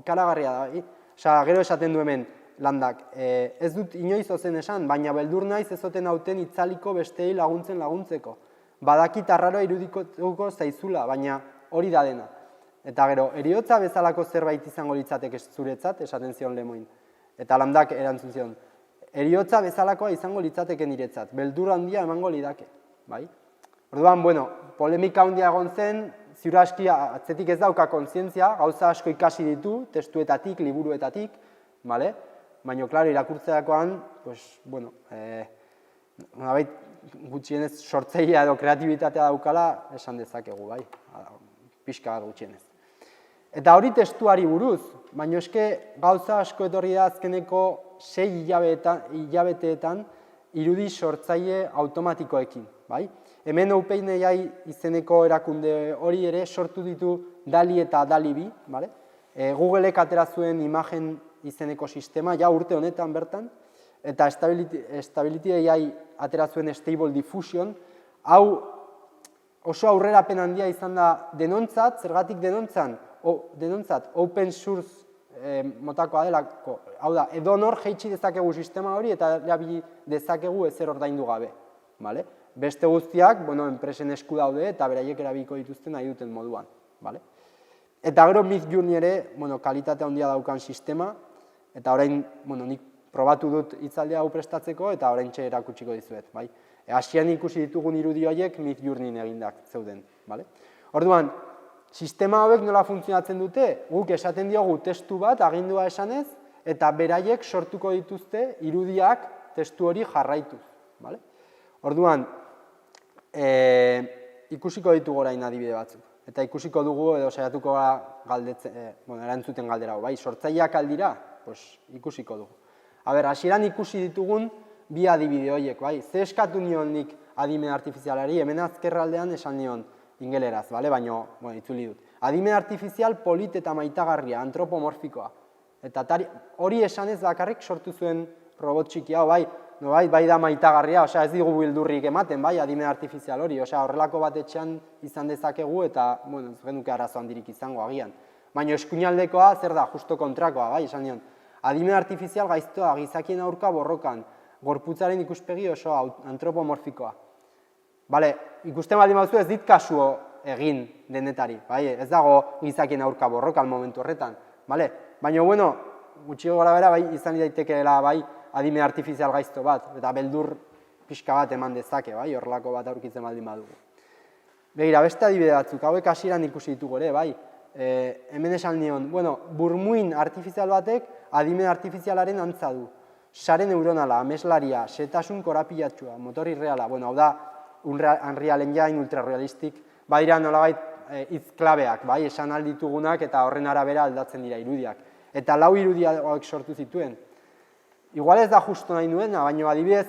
ikaragarria da. Osa, gero esaten du hemen, landak, ez dut inoiz ozen esan, baina beldur naiz ezoten hauten itzaliko besteei laguntzeko. Badakit arraroa irudituko zaizula, baina hori da dena. Eta gero, heriotza bezalako zerbait izango litzateke zuretzat, esaten zion Lemoin. Eta landak erantzun zion. Heriotza bezalakoa izango litzateke niretzat, beldur handia emango lidake. Bai? Orduan, bueno, polemika handia egon zen, ziur aski atzetik ez dauka kontzientzia, gauza asko ikasi ditu, testuetatik, liburuetatik, bale? Baina, klaro, irakurtzeakoan, pues, bueno, nolabait gutxienez sortzailea edo kreatibitatea daukala esan dezakegu, bai? Pixka bat gutxienez. Eta hori testuari buruz, baina eske gauza asko etorri da azkeneko 6 hilabeteetan irudi sortzaile automatikoekin, bai? Hemen OpenAI izeneko erakunde hori ere sortu ditu DALL-E eta DALL-E 2, bale? Googleek atera zuen imagen izeneko sistema, ja urte honetan bertan, eta Stability AI atera zuen Stable Diffusion, hau oso aurrerapen handia izan da denontzat, zergatik denontzat open source motakoa delako, hau da, edonor jeitsi dezakegu sistema hori eta erabili dezakegu ezer ordaindu gabe, bale? Beste guztiak, bueno, enpresen esku daude eta beraiek erabiliko dituzten nahi duten moduan, bale? Eta gero Midjourney ere, bueno, kalitate handia daukan sistema, eta orain, bueno, nik probatu dut hitzaldia hau prestatzeko eta oraintxe erakutsiko dizuet, bai? Hasieran ikusi ditugun irudi horiek Midjourneyn egindak zeuden, bale? Orduan, sistema hauek nola funtzionatzen dute? Guk esaten diogu testu bat agindua esanez eta beraiek sortuko dituzte irudiak testu hori jarraituz, bale? Orduan, ikusiko ditugu orain adibide batzuk. Eta ikusiko dugu edo saiatuko erantzuten galdera hau, bai? Sortzaileak aldira? Pues ikusiko dugu. Hasieran ikusi ditugun bi adibide horiek, bai? Ze eskatu nion nik adimen artifizialari, hemen azkerraldean esan nion ingeleraz, bale? Baina, itzuli dut. Adimen artifizial polit eta maitagarria, antropomorfikoa. Eta hori esanez bakarrik sortu zuen robot txiki hau, bai? Bai da maitagarria, osea ez digu bildurrik ematen, bai, adimen artifizial hori, osea horrelako bat etxean izan dezakegu eta, bueno, ez genuke arazo handirik izango agian. Baina eskuinaldekoa zer da, justo kontrakoa, bai, esan nion. Adimen artifizial gaiztoa, gizakien aurka borrokan, gorputzaren ikuspegi oso antropomorfikoa. Bale, ikusten baldin baduzu ez dit kasuo egin denetari, bai, ez dago gizakien aurka borrokan momentu horretan, bale? Baina, bueno, gutxi gora bera, bai, izan daitekeela, bai, adimen artifizial gaizto bat, eta beldur pixka bat eman dezake, bai, horrelako bat aurkitzen baldin badugu. Begira, beste adibide batzuk, hauek hasieran ikusi ditugu ere, bai, hemen esan nion, bueno, burmuin artifizial batek adimen artifizialaren antza du. Sare neuronala, ameslaria, setasun korapilatxua, motor irreala, bueno, hau da, Unreal Engine, ultrarealistik, badira nolabait hitz klabeak, bai, esan alditugunak eta horren arabera aldatzen dira irudiak. Eta 4 irudiak sortu zituen. Igual ez da justo nahi nuena, baina adibidez,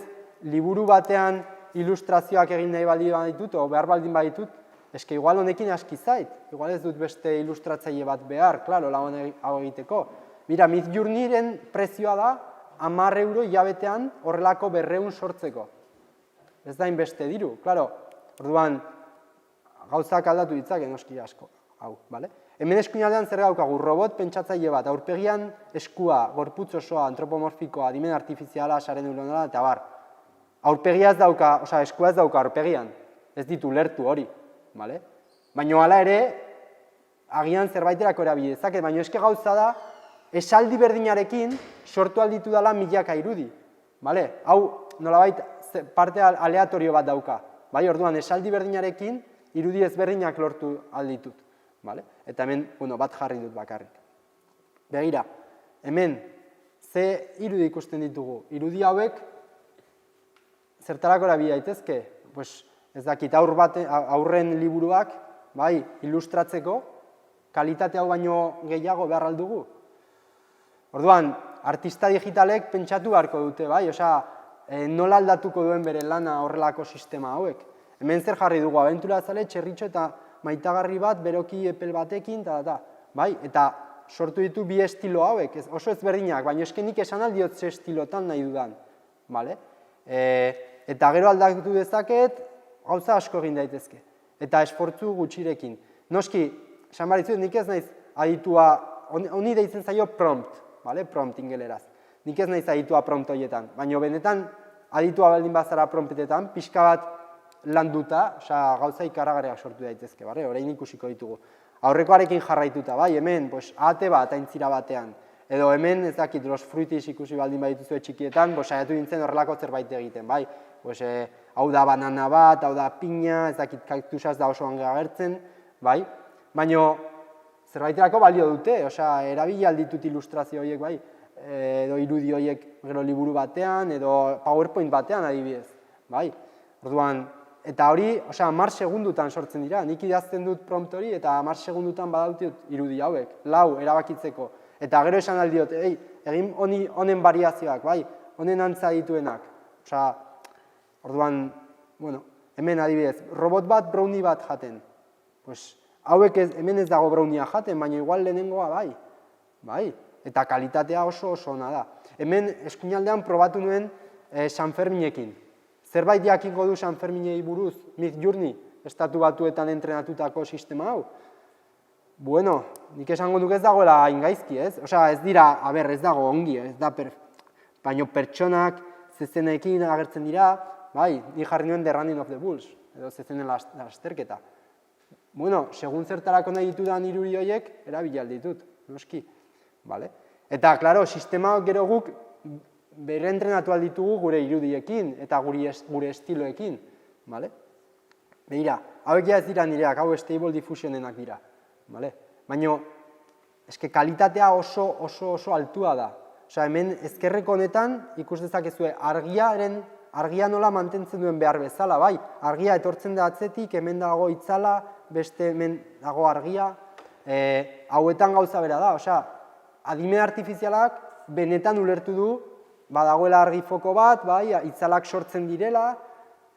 liburu batean ilustrazioak egin nahi baldin baditut, o behar baldin baditut, eske igual honekin aski zait, igual ez dut beste ilustratzaile bat behar, klaro, lagun hau egiteko. Mira, Midjourneyren prezioa da, 10 euro hilabetean horrelako 200 sortzeko. Ez da inbeste diru, klaro, orduan gauzak aldatu ditzake noski asko, hau, bale? Hemen eskuinaldean zer daukagu, robot pentsatzaile bat, aurpegian eskua, gorputz osoa, antropomorfikoa, adimen artifiziala, sare neuronala, eta bar. Aurpegia ez dauka, osea, eskua ez dauka aurpegian, ez ditu lertu hori, bale? Baina hala ere, agian zerbaiterako erabili dezaket, baina eske gauza da, esaldi berdinarekin sortu alditu dela milaka irudi, bale? Hau, nolabait, parte aleatorio bat dauka, bai? Orduan, esaldi berdinarekin irudi ezberdinak lortu alditut. Vale? Eta hemen, bat jarri dut bakarrik. Begira, hemen, ze irudi ikusten ditugu? Irudi hauek, zertarako erabili daitezke? Pues, ez dakit, aurren liburuak, bai, ilustratzeko, kalitate hau baino gehiago behar aldugu. Orduan, artista digitalek pentsatu beharko dute, bai, osea, nola aldatuko duen bere lana horrelako sistema hauek. Hemen zer jarri dugu, abenturazale, txerritxo eta maitagarri bat, beroki epel batekin, bai, eta sortu ditu bi estilo hauek, oso ezberdinak, baina eske nik esan aldiot ze estilotan nahi dudan, bale? Eta gero aldatu dezaket, gauza asko egin daitezke, eta esfortzu gutxirekin. Noski, esan baritzu, nik ez naiz aditua, honi deitzen zaio prompt, bale? Prompt ingeleraz. Nik ez naiz aditua prompt horietan, baina benetan aditua baldin bazara promptetetan, pixka bat landuta, gauza ikaragarriak sortu daitezke, bale? Orain ikusiko ditugu. Aurrekoarekin jarraituta, bai, hemen, ahate bat, aintzira batean, edo hemen, ez dakit, los fruitis ikusi baldin badituzu txikietan, saiatu dintzen horrelako zerbait egiten, bai? Hau da banana bat, hau da piña, ez dakit, kaktusaz da oso onge agertzen, bai? Baina, zerbaiterako balio dute, erabili alditut ilustrazio horiek, bai? Edo irudi horiek gero liburu batean, edo PowerPoint batean adibidez, bai? Orduan, eta hori, 10 segundutan sortzen dira, nik idazten dut prompt hori, eta 10 segundutan badautut irudi hauek, 4 erabakitzeko. Eta gero esan aldiot, egin honen variazioak, bai, honen antza dituenak. Orduan, hemen adibidez, robot bat, brownie bat jaten. Hauek hemen ez dago browniea jaten, baina igual lehenengoa bai. Bai, eta kalitatea oso ona da. Hemen eskuinaldean probatu nuen Sanferminekin. Zerbait jakingo du Sanferminei buruz, Midjourney, estatu batuetan entrenatutako sistema hau? Bueno, nik esango duk ez dagoela ingaizki, ez? Ez dira, ez dago ongi, ez da baino pertsonak zezenekin agertzen dira, bai, ni jarri nuen The Running of the Bulls, edo zezenen lasterketa. Bueno, segun zertarako nahi ditudan irudi horiek, erabili alditut, noski, bale? Eta, klaro, sistema gero guk bere entrenatu alditugu gure irudiekin eta gure estiloekin, bale? Begira, hauek ez dira nireak, hau Stable Diffusionenak dira, bale? Baina, eske kalitatea oso altua da. Hemen ezkerreko honetan ikus dezakezue argia nola mantentzen duen behar bezala, bai? Argia etortzen da atzetik, hemen dago itzala, beste hemen dago argia, hauetan gauza bera da, adime artifizialak benetan ulertu du, badagoela argi foko bat, bai, itzalak sortzen direla,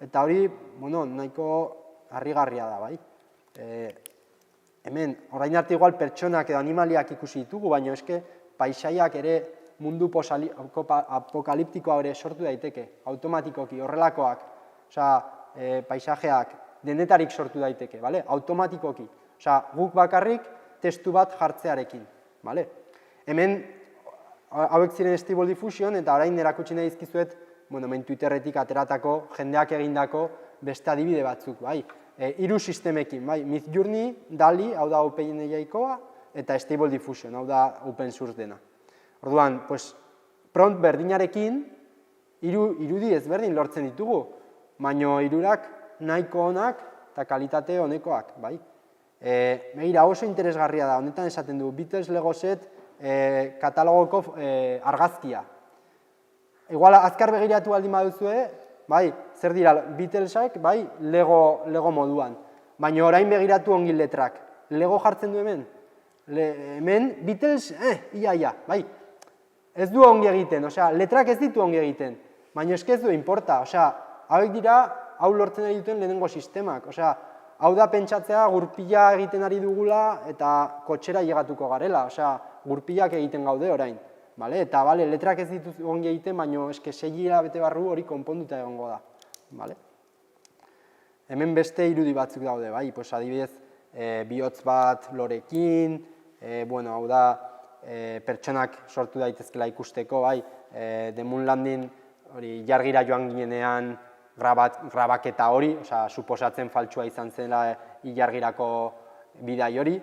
eta hori, nahiko harrigarria da, bai. Hemen, orain arte igual pertsonak edo animaliak ikusi ditugu, baina eske paisaiak ere mundu apokaliptikoa ere sortu daiteke, automatikoki, horrelakoak, paisajeak denetarik sortu daiteke, automatikoki, guk bakarrik testu bat jartzearekin, hemen hauek ziren Stable Diffusion eta orain erakutsi nahi dizkizuet, hemen Twitterretik ateratako, jendeak egindako beste adibide batzuk, bai, 3 sistemekin, bai, Midjourney, DALL-E, hau da OpenAI-koa, eta Stable Diffusion, hau da open source dena. Orduan, prompt berdinarekin, irudi ezberdin lortzen ditugu, baina hirurak nahiko onak eta kalitate honekoak, bai. Begira, oso interesgarria da, honetan esaten du, Beatles Lego set katalogoko argazkia. Igual, azkar begiratu baldin baduzue, bai, zer dira, Beatlesak, bai, Lego moduan. Baina orain begiratu ongi letrak. Lego jartzen du hemen? Hemen, Beatles, ia, bai. Ez du ongi egiten, letrak ez ditu ongi egiten. Baina eske ez du inporta, hauek dira, hau lortzen nahi duten lehenengo sistemak. Hau da pentsatzea gurpila egiten ari dugula eta kotxera llegatuko garela. Gurpilak egiten gaude orain. Eta letrak ez ditu ongi egiten, baina eske 6 hilabete barru hori konponduta egongo da. Hemen beste irudi batzuk daude, bai, adibidez, bihotz bat lorekin, hau da, pertsonak sortu daitezkela ikusteko, bai, The Moon Landing, hori, jargira joan ginenean grabaketa hori, suposatzen faltsua izan zela ilargirako bidai hori,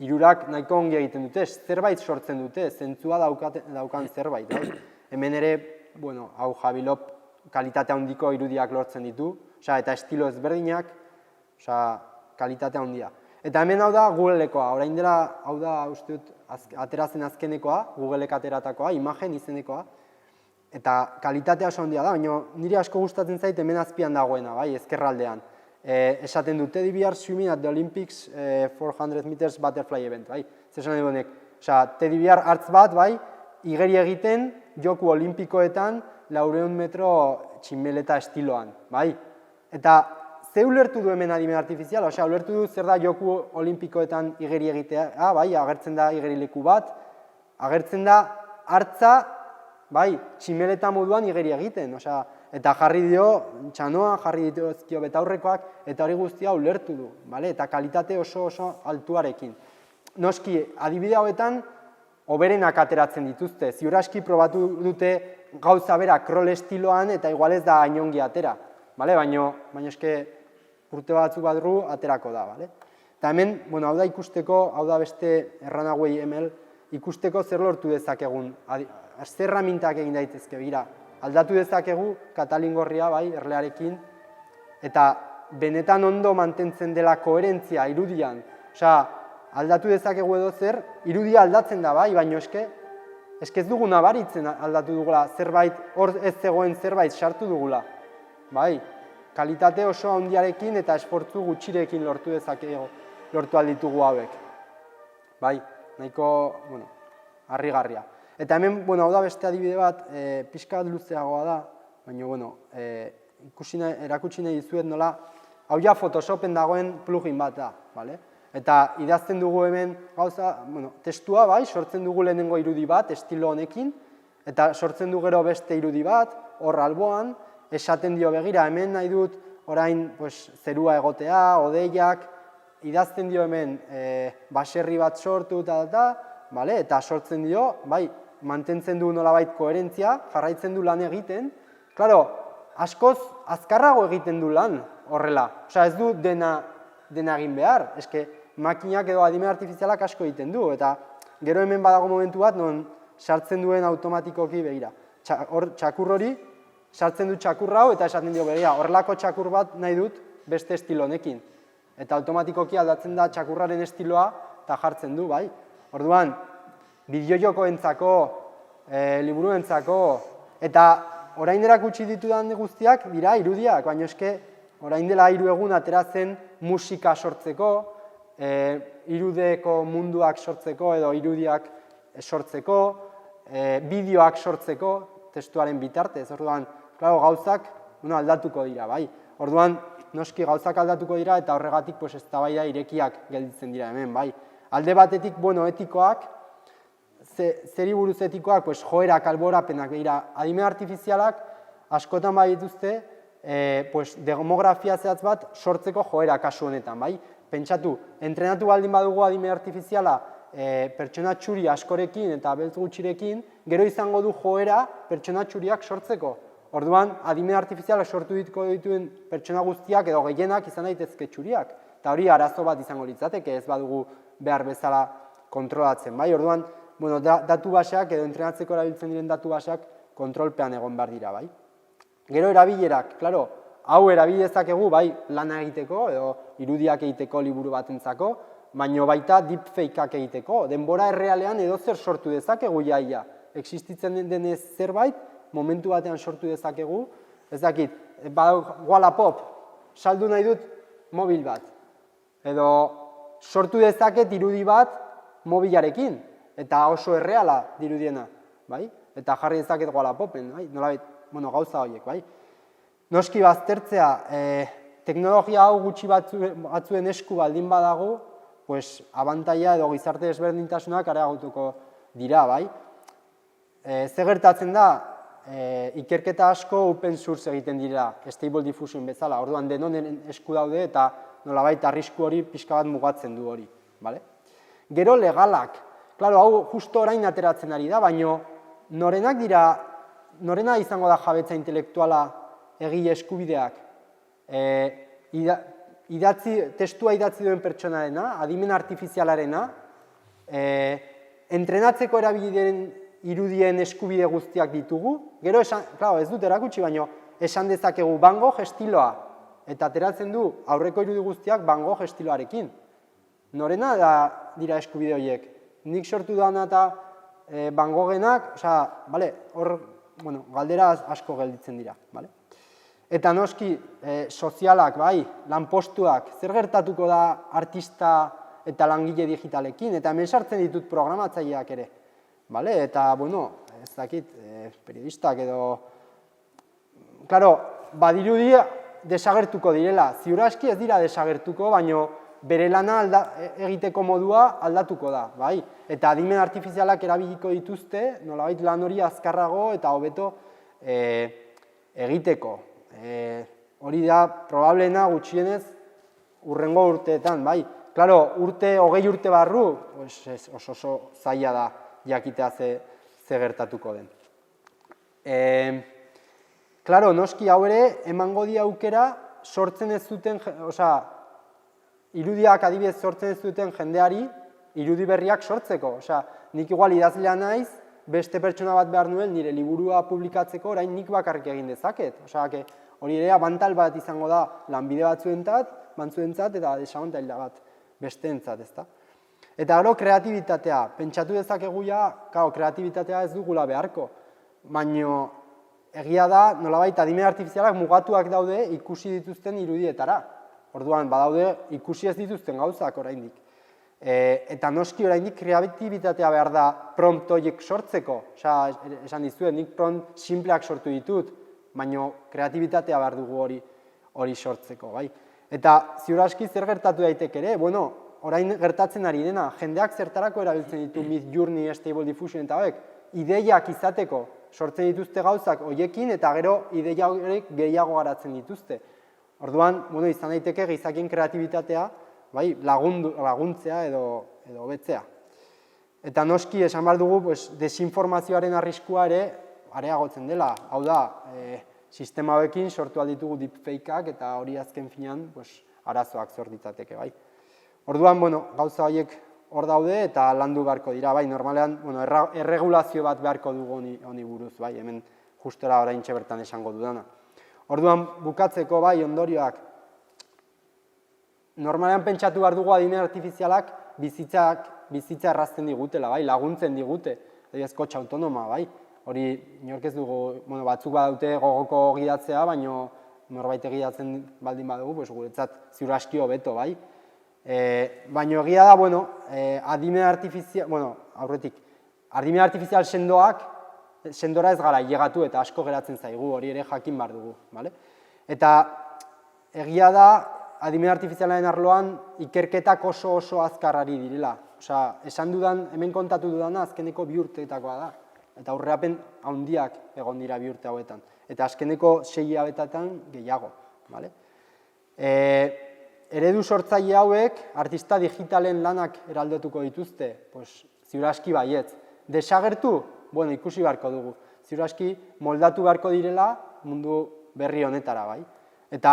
hirurak nahiko ongi egiten dute, zerbait sortzen dute, zentzua daukan zerbait. Hemen ere, hau Javilop kalitate handiko irudiak lortzen ditu, eta estilo ezberdinak, kalitate handia. Eta hemen hau da Googlekoa, orain dela, hau da, uste dut, aterazen azkenekoa, Googleek ateratakoa, imagen izenekoa, eta kalitatea oso handia da, baina niri asko gustatzen zait hemen azpian dagoena, bai, ezkerraldean. Esaten du, Teddy Bear swimming at the Olympics 400 meters butterfly event, bai, zesan edo honek, Teddy Bear hartz bat, bai, igeri egiten joku olimpikoetan 400 metro txinmeleta estiloan, bai, eta ze ulertu du hemen adimen artifiziala, ulertu du zer da joku olimpikoetan igeri egitea, bai, agertzen da igerileku bat, agertzen da hartza, bai, tximeleta moduan igeri egiten, eta jarri dio txanoa, jarri dituzkio betaurrekoak, eta hori guztia ulertu du, eta kalitate oso altuarekin. Noski, adibide hauetan, hoberenak ateratzen dituzte, ziur aski probatu dute gauza bera krol estiloan, eta igual ez da ainongi atera, baina eske urte batzuk badru aterako da. Eta hemen, hau da ikusteko, hau da beste Runaway ML, ikusteko zer lortu dezakegun, zer erramintak egin daitezke, aldatu dezakegu Katalin gorria, bai, erlearekin, eta benetan ondo mantentzen dela koherentzia irudian, aldatu dezakegu edo zer, irudia aldatzen da, bai, baina eske ez dugu nabaritzen aldatu dugula, zerbait, hor ez zegoen zerbait sartu dugula, bai, kalitate oso handiarekin eta esfortzu gutxirekin lortu dezakegu, lortu alditugu hauek. Bai, nahiko, harrigarria. Eta hemen, hau da beste adibide bat, pixka bat luzeagoa da, baina, erakutsi nahi dizuet nola, hau ja Photoshopen dagoen plugin bat da, eta idazten dugu hemen gauza, testua bai, sortzen dugu lehenengo irudi bat, estilo honekin, eta sortzen du gero beste irudi bat, hor alboan, esaten dio begira, hemen nahi dut orain zerua egotea, odeiak, idazten dio hemen baserri bat sortu eta sortzen dio, bai, mantentzen du nolabait koherentzia, jarraitzen du lan egiten, klaro, askoz azkarrago egiten du lan horrela, ez du dena egin behar, eske makinak edo adimen artifizialak asko egiten du, eta gero hemen badago momentu bat, non sartzen duen automatikoki begira. Hor, txakur hori, sartzen dut txakur hau eta esaten dio begira, horrelako txakur bat nahi dut beste estilo honekin. Eta automatikoki aldatzen da txakurraren estiloa eta jartzen du, bai. Orduan, bideojokoentzako, liburuentzako, eta orain erakutsi ditudan guztiak dira irudiak, baina eske orain dela 3 egun ateratzen musika sortzeko, irudeko munduak sortzeko edo irudiak sortzeko, bideoak sortzeko, testuaren bitartez, orduan, gauzak aldatuko dira, bai. Orduan, noski gauzak aldatuko dira eta horregatik eztabaida irekiak gelditzen dira hemen, bai. Alde batetik, etikoak, zeri buruz etikoak, joerak, alborapenak, adimen artifizialak askotan bai dituzte, demografia zehatz bat sortzeko joera kasu honetan, bai. Pentsatu, entrenatu baldin badugu adimen artifiziala pertsona txuri askorekin eta beltz gutxirekin, gero izango du joera pertsona txuriak sortzeko. Orduan, adimen artifizialak sortu dituen pertsona guztiak edo gehienak izan daitezke txuriak. Eta hori arazo bat izango litzateke, ez badugu behar bezala kontrolatzen. Bai, orduan, datu baseak edo entrenatzeko erabiltzen diren datu baseak kontrolpean egon behar dira, bai. Gero erabilerak, klaro, hau erabilezakegu, bai, lana egiteko edo irudiak egiteko liburu batentzako, baino baita deepfakeak egiteko, denbora errealean edo zer sortu dezakegu jaia. Existitzen denez zerbait, momentu batean sortu dezakegu, ez dakit, Wallapop, saldu nahi dut mobil bat, edo sortu dezaket irudi bat mobilarekin, eta oso erreala dirudiena, bai? Eta jarri dezaket Wallapopen, bai? Nolabait, gauza horiek, bai? Noski baztertzea, teknologia hau gutxi batzuen esku baldin badago, abantaila edo gizarte desberdintasunak areagotuko dira, bai? Ze gertatzen da, ikerketa asko open source egiten dira, Stable Diffusion bezala, orduan denonen esku daude eta nolabait arrisku hori pixka bat mugatzen du hori, bale? Gero legalak, klaro, hau justo orain ateratzen ari da, baino norenak dira, norena izango da jabetza intelektuala egile eskubideak, testua idatzi duen pertsonarena, adimen artifizialarena, entrenatzeko erabiliden irudien eskubide guztiak ditugu, gero ez dut erakutsi, baino esan dezakegu Van Gogh estiloa, eta ateratzen du aurreko irudi guztiak Van Gogh estiloarekin. norena dira eskubide horiek. Nik sortu dana eta Van Goghenak, hor, galdera asko gelditzen dira, bale? Eta noski, sozialak, bai, lanpostuak, zer gertatuko da artista eta langile digitalekin, eta hemen sartzen ditut programatzaileak ere, bale? Eta, ez dakit, periodistak edo... Klaro, badirudi desagertuko direla, ziur aski ez dira desagertuko, baino bere lana egiteko modua aldatuko da, bai? Eta adimen artifizialak erabiliko dituzte, nolabait lan hori azkarrago eta hobeto egiteko. Hori da, probableena gutxienez hurrengo urteetan, bai? Klaro, 20 urte barru, oso zaila da jakitea ze gertatuko den. Klaro, noski hau ere, emango di aukera sortzen ez zuten, irudiak adibidez sortzen ez duten jendeari, irudi berriak sortzeko. Nik igual idazlea naiz, beste pertsona bat behar nuen nire liburua publikatzeko, orain nik bakarrik egin dezaket. Hori ere abantal bat izango da lanbide batzuentzat eta desabantaila bat besteentzat, ezta? Eta gero, kreatibitatea. Pentsatu dezakegu kreatibitatea ez dugula beharko. Baina egia da, nolabait, adimen artifizialak mugatuak daude ikusi dituzten irudietara. Orduan, badaude ikusi ez dituzten gauzak oraindik. Eta noski oraindik kreatibitatea behar da prompt horiek sortzeko. Esan dizuet, nik prompt simpleak sortu ditut, baina kreatibitatea behar dugu hori sortzeko, bai. Eta ziur aski zer gertatu daiteke ere, orain gertatzen ari dena, jendeak zertarako erabiltzen ditu Midjourney, Stable Diffusion eta hauek, ideiak izateko sortzen dituzte gauzak hoiekin eta gero ideia horiek gehiago garatzen dituzte. Orduan, izan daiteke gizakien kreatibitatea laguntzea edo hobetzea. Eta noski, esan behar dugu, desinformazioaren arriskua ere areagotzen dela. Hau da, sistema hauekin sortu alditugu deepfakeak eta hori azken finean arazoak sort ditzateke, bai. Orduan, gauza horiek hor daude eta landu beharko dira, bai, normalean, erregulazio bat beharko dugu honi buruz, bai, hemen justora oraintxe bertan esango dudana. Orduan, bukatzeko, bai, ondorioak, normalean pentsatu behar dugu adimen artifizialak bizitza errazten digutela, bai, laguntzen digute, kotxe autonoma, bai, hori inork ez dugu, batzuk badaute gogoko gidatzea, baina norbait gidatzen baldin badugu, guretzat ziur aski hobeto, bai. Baina egia da, adimen artifizial sendora ez gara llegatu eta asko geratzen zaigu, hori ere jakin behar dugu. Eta egia da, adimen artifizialaren arloan ikerketak oso azkarrari direla. Esan dudan, hemen kontatu dudana azkeneko 2 urteetakoa da. Eta aurrerapen handiak egon dira 2 urte hauetan. Eta azkeneko 6 hilabetetan gehiago. Eredu sortzaile hauek artista digitalen lanak eraldotuko dituzte, ziur aski baietz. Desagertu? Ikusi beharko dugu. Ziur aski moldatu beharko direla mundu berri honetara, bai. Eta,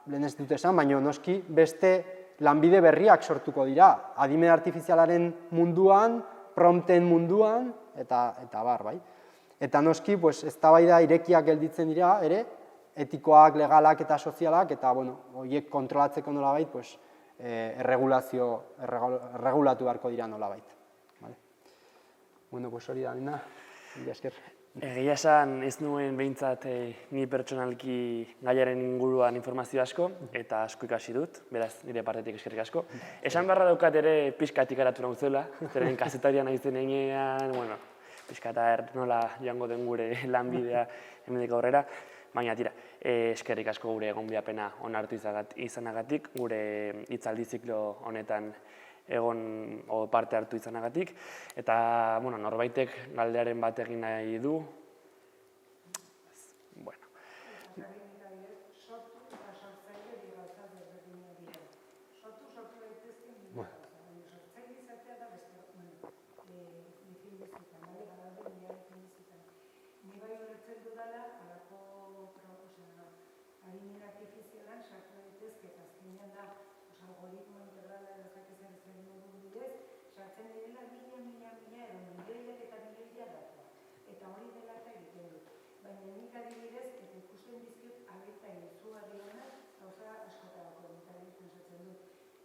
lehen ez dut esan, baina noski beste lanbide berriak sortuko dira. Adimen artifizialaren munduan, prompten munduan, eta bar, bai. Eta noski, eztabaida irekiak gelditzen dira, ere, etikoak, legalak eta sozialak, eta, horiek kontrolatzeko nolabait, erregulatu beharko dira nolabait. Hori da, nena, mila esker. Egia esan ez nuen behintzat ni pertsonalki gaiaren inguruan informazio asko, eta asko ikasi dut, beraz nire partetik eskerrik asko. Esan beharra daukat ere pixkat ikaratu nauzela, zeren kazetaria naizen enean, pixkat nola joango den gure lanbidea hemendik aurrera, baina tira, eskerrik asko gure gonbidapena onartu izanagatik, gure hitzaldi ziklo honetan egon parte hartu izanagatik, eta norbaitek galdearen bat egin nahi du. Gauza askotarako, eta pentsatzen dut,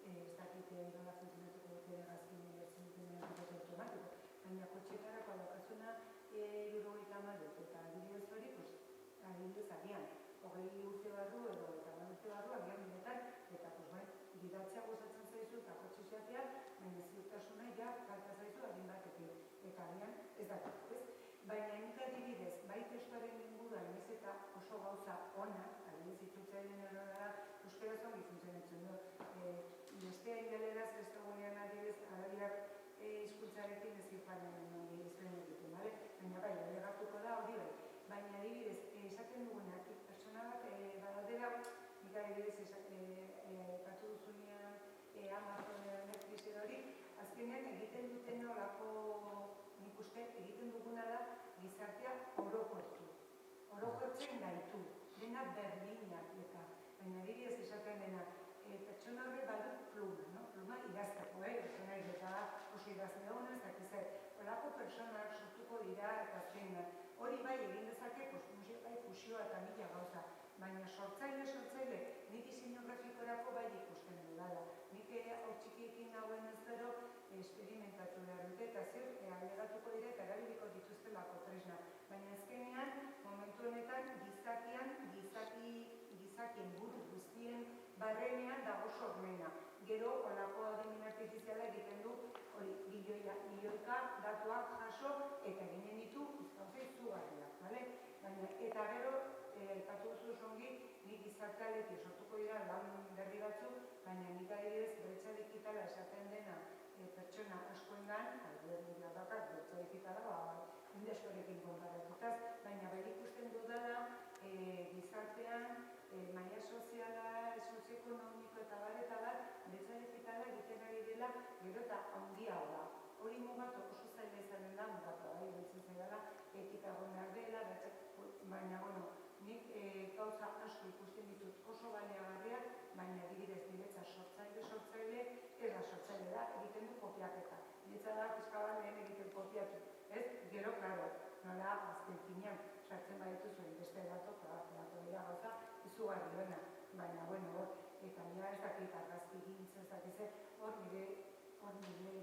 ez dakit nola funtzionatzen baina kotxetarako daukazuna 70 eta adibidez hori, adibidez agian, 20 urte barru edo eta 10 urte barru agian binetan, eta gidatzea gozatzen zaizu eta kotxe xatea, baina ziurtasuna ja falta zaizu adin batekin, eta agian ez dakit, ez? Baina nik adibidez, bai testuaren inguruan ez eta oso gauza ona, adibidez itzultzaileen errora euskaraz ongi funtzionatzen du. Bestea ingeleraz ez dagoenean adibidez, arabiak hizkuntzarekin ez zifanen izten egiten, bale? Baina bai, alegatuko da hori bai. Baina adibidez, esaten dugunak, pertsona bat badaudela, nik adibidez epatu duzunean Amazonean Netflixen hori, azkenean egiten duten olako, nik uste egiten duguna da gizartea orokortu. Orokortzen gaitu, dena berdinak eta, baina adibidez esaten dena, pertsona horre badut pluma, pluma idazteko, eta oso idazte hona, ez dakizet, olako pertsonak sortuko dira eta azkenean. Hori bai egin dezake, bai fusioa eta mila gauza, baina sortzaile, nik diseinu grafikorako bai ikusten dudala. Nik hor txikiekin nagoen ez gero esperimentatu behar dute eta zer, alegatuko dira eta erabiliko dituztelako tresna. Baina azkenean, momentu honetan, gizakien buru guztien barrenean dago sormena. Gero, olako adimen artifiziala egiten du, milioika datuak jaso eta ginen ditu izkauzei zugarriak, bale? Eta gero, epatu duzu zongi, nik gizartaletik sortuko dira lan berri batzu, baina nik adibidez bretxa digitala esaten dena pertsona askoengan, adibidez dakar, bretxa digitala, indeskorekin konparatutaz, baina bai ikusten dudala gizartean, maila soziala, sozioekonomiko eta bar, bretxa digitala egiten ari dela, gero eta handiago da. Hori mugatu oso zaila izanen da, mugatu da, iruditzen zaidala, ekita gonak dela, baina, nik gauza asko ikusten ditut oso baliagarriak, baina adibidez niretza sortzaile, ez da sortzaile da, egiten du kopiaketa. Niretza da, pizkaban lehen egiten kopiatu. Ez, gero, klaro, nola azken finean, sartzen baditu zuen beste dato, dira gauza, izugarri duena, baina, eta nira ez dakit argazki gintz, ez dakit, hor nire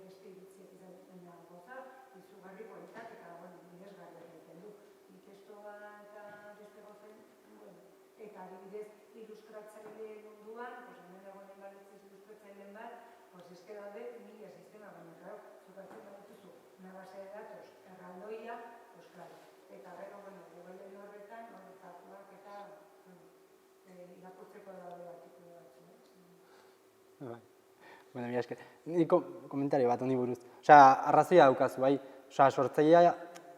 beste iritziek izan gauza, izugarri politak eta, miresgarriak egiten du. Ikestoa eta beste gozen, eta adibidez ilustratzaile munduan, hemen egonen balitziz ilustratzaileen bat, eske daude mila sistema, baina, klaro, zukatzen badituzu, una base de datos erraldoia, klaro. Eta gero, Google horretan, datuak eta irakurtzeko daude artikulu batzu. Bueno, mira esker, nik komentario bat honi buruz. Osea, arrazoia daukazu, bai? Osea, sortzailea,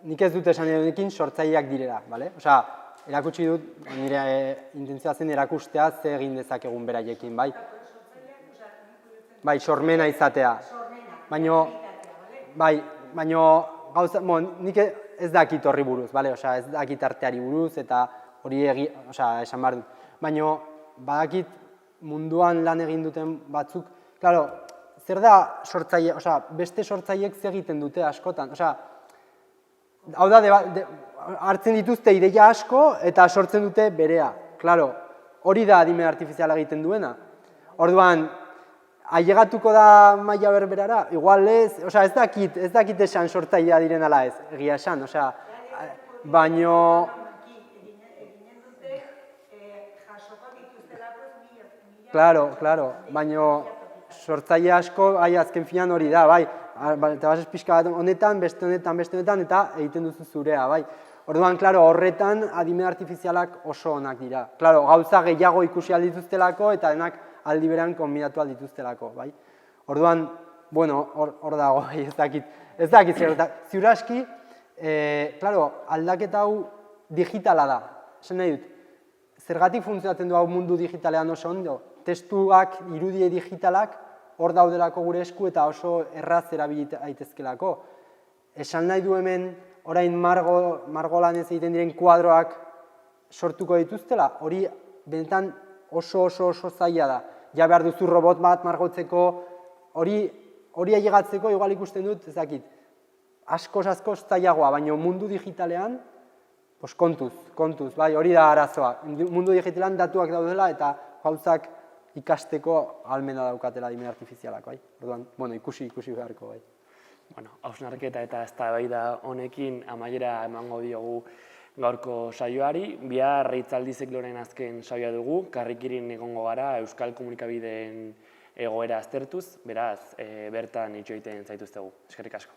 nik ez dut esan edonekin sortzaileak direla, bale? Osea, erakutsi dut, nire intentzioa zen erakustea ze egin dezakegun beraiekin, bai? Bai, sormena izatea. Baina, gauza, nik ez dakit horri buruz, bale? Osea, ez dakit arteari buruz eta hori esan behar dut. Baina, badakit munduan lan egin duten batzuk, klaro, zer da sortzaile, osea, beste sortzaileek zer egiten dute askotan, osea, hau da, hartzen dituzte ideia asko eta sortzen dute berea, klaro, hori da adimen artifiziala egiten duena. Orduan, ailegatuko da maila berberara, igual ez, osea, ez dakit esan sortzailea diren ala ez, egia esan, osea, baino... Claro, baina sortzaile asko, azken finan hori da, bai, eta basez pixka bat honetan, beste honetan, eta egiten duzu zurea, bai. Orduan, horretan adimen artifizialak oso onak dira. Gauza gehiago ikusi aldituztelako eta denak aldi berean konbinatu aldituztelako, bai. Orduan, hor dago, ez dakit ziur aski, aldaketa hau digitala da, esan nahi dut. Zergatik funtzionatzen du hau mundu digitalean oso ondo? Testuak, irudie digitalak, hor daudelako gure esku eta oso erraz erabilit daitezkelako. Esan nahi du hemen, orain margolanez egiten diren kuadroak sortuko dituztela, hori benetan oso zaila da. Ja behar duzu robot bat margotzeko, hori ailegatzeko, igual ikusten dut, ez dakit, askoz zailagoa, baina mundu digitalean, kontuz, bai, hori da arazoa. Mundu digitalean datuak daudela eta gauzak ikasteko ahalmena daukatela adimen artifizialak, bai. Orduan, ikusi beharko, bai. hausnarketa eta eztabaida honekin amaiera emango diogu gaurko saioari. Bihar hitzaldi zikloaren azken saioa dugu, karrikirin egongo gara Euskal Komunikabideen egoera aztertuz, beraz, bertan itxoiten zaituztegu. Eskerrik asko.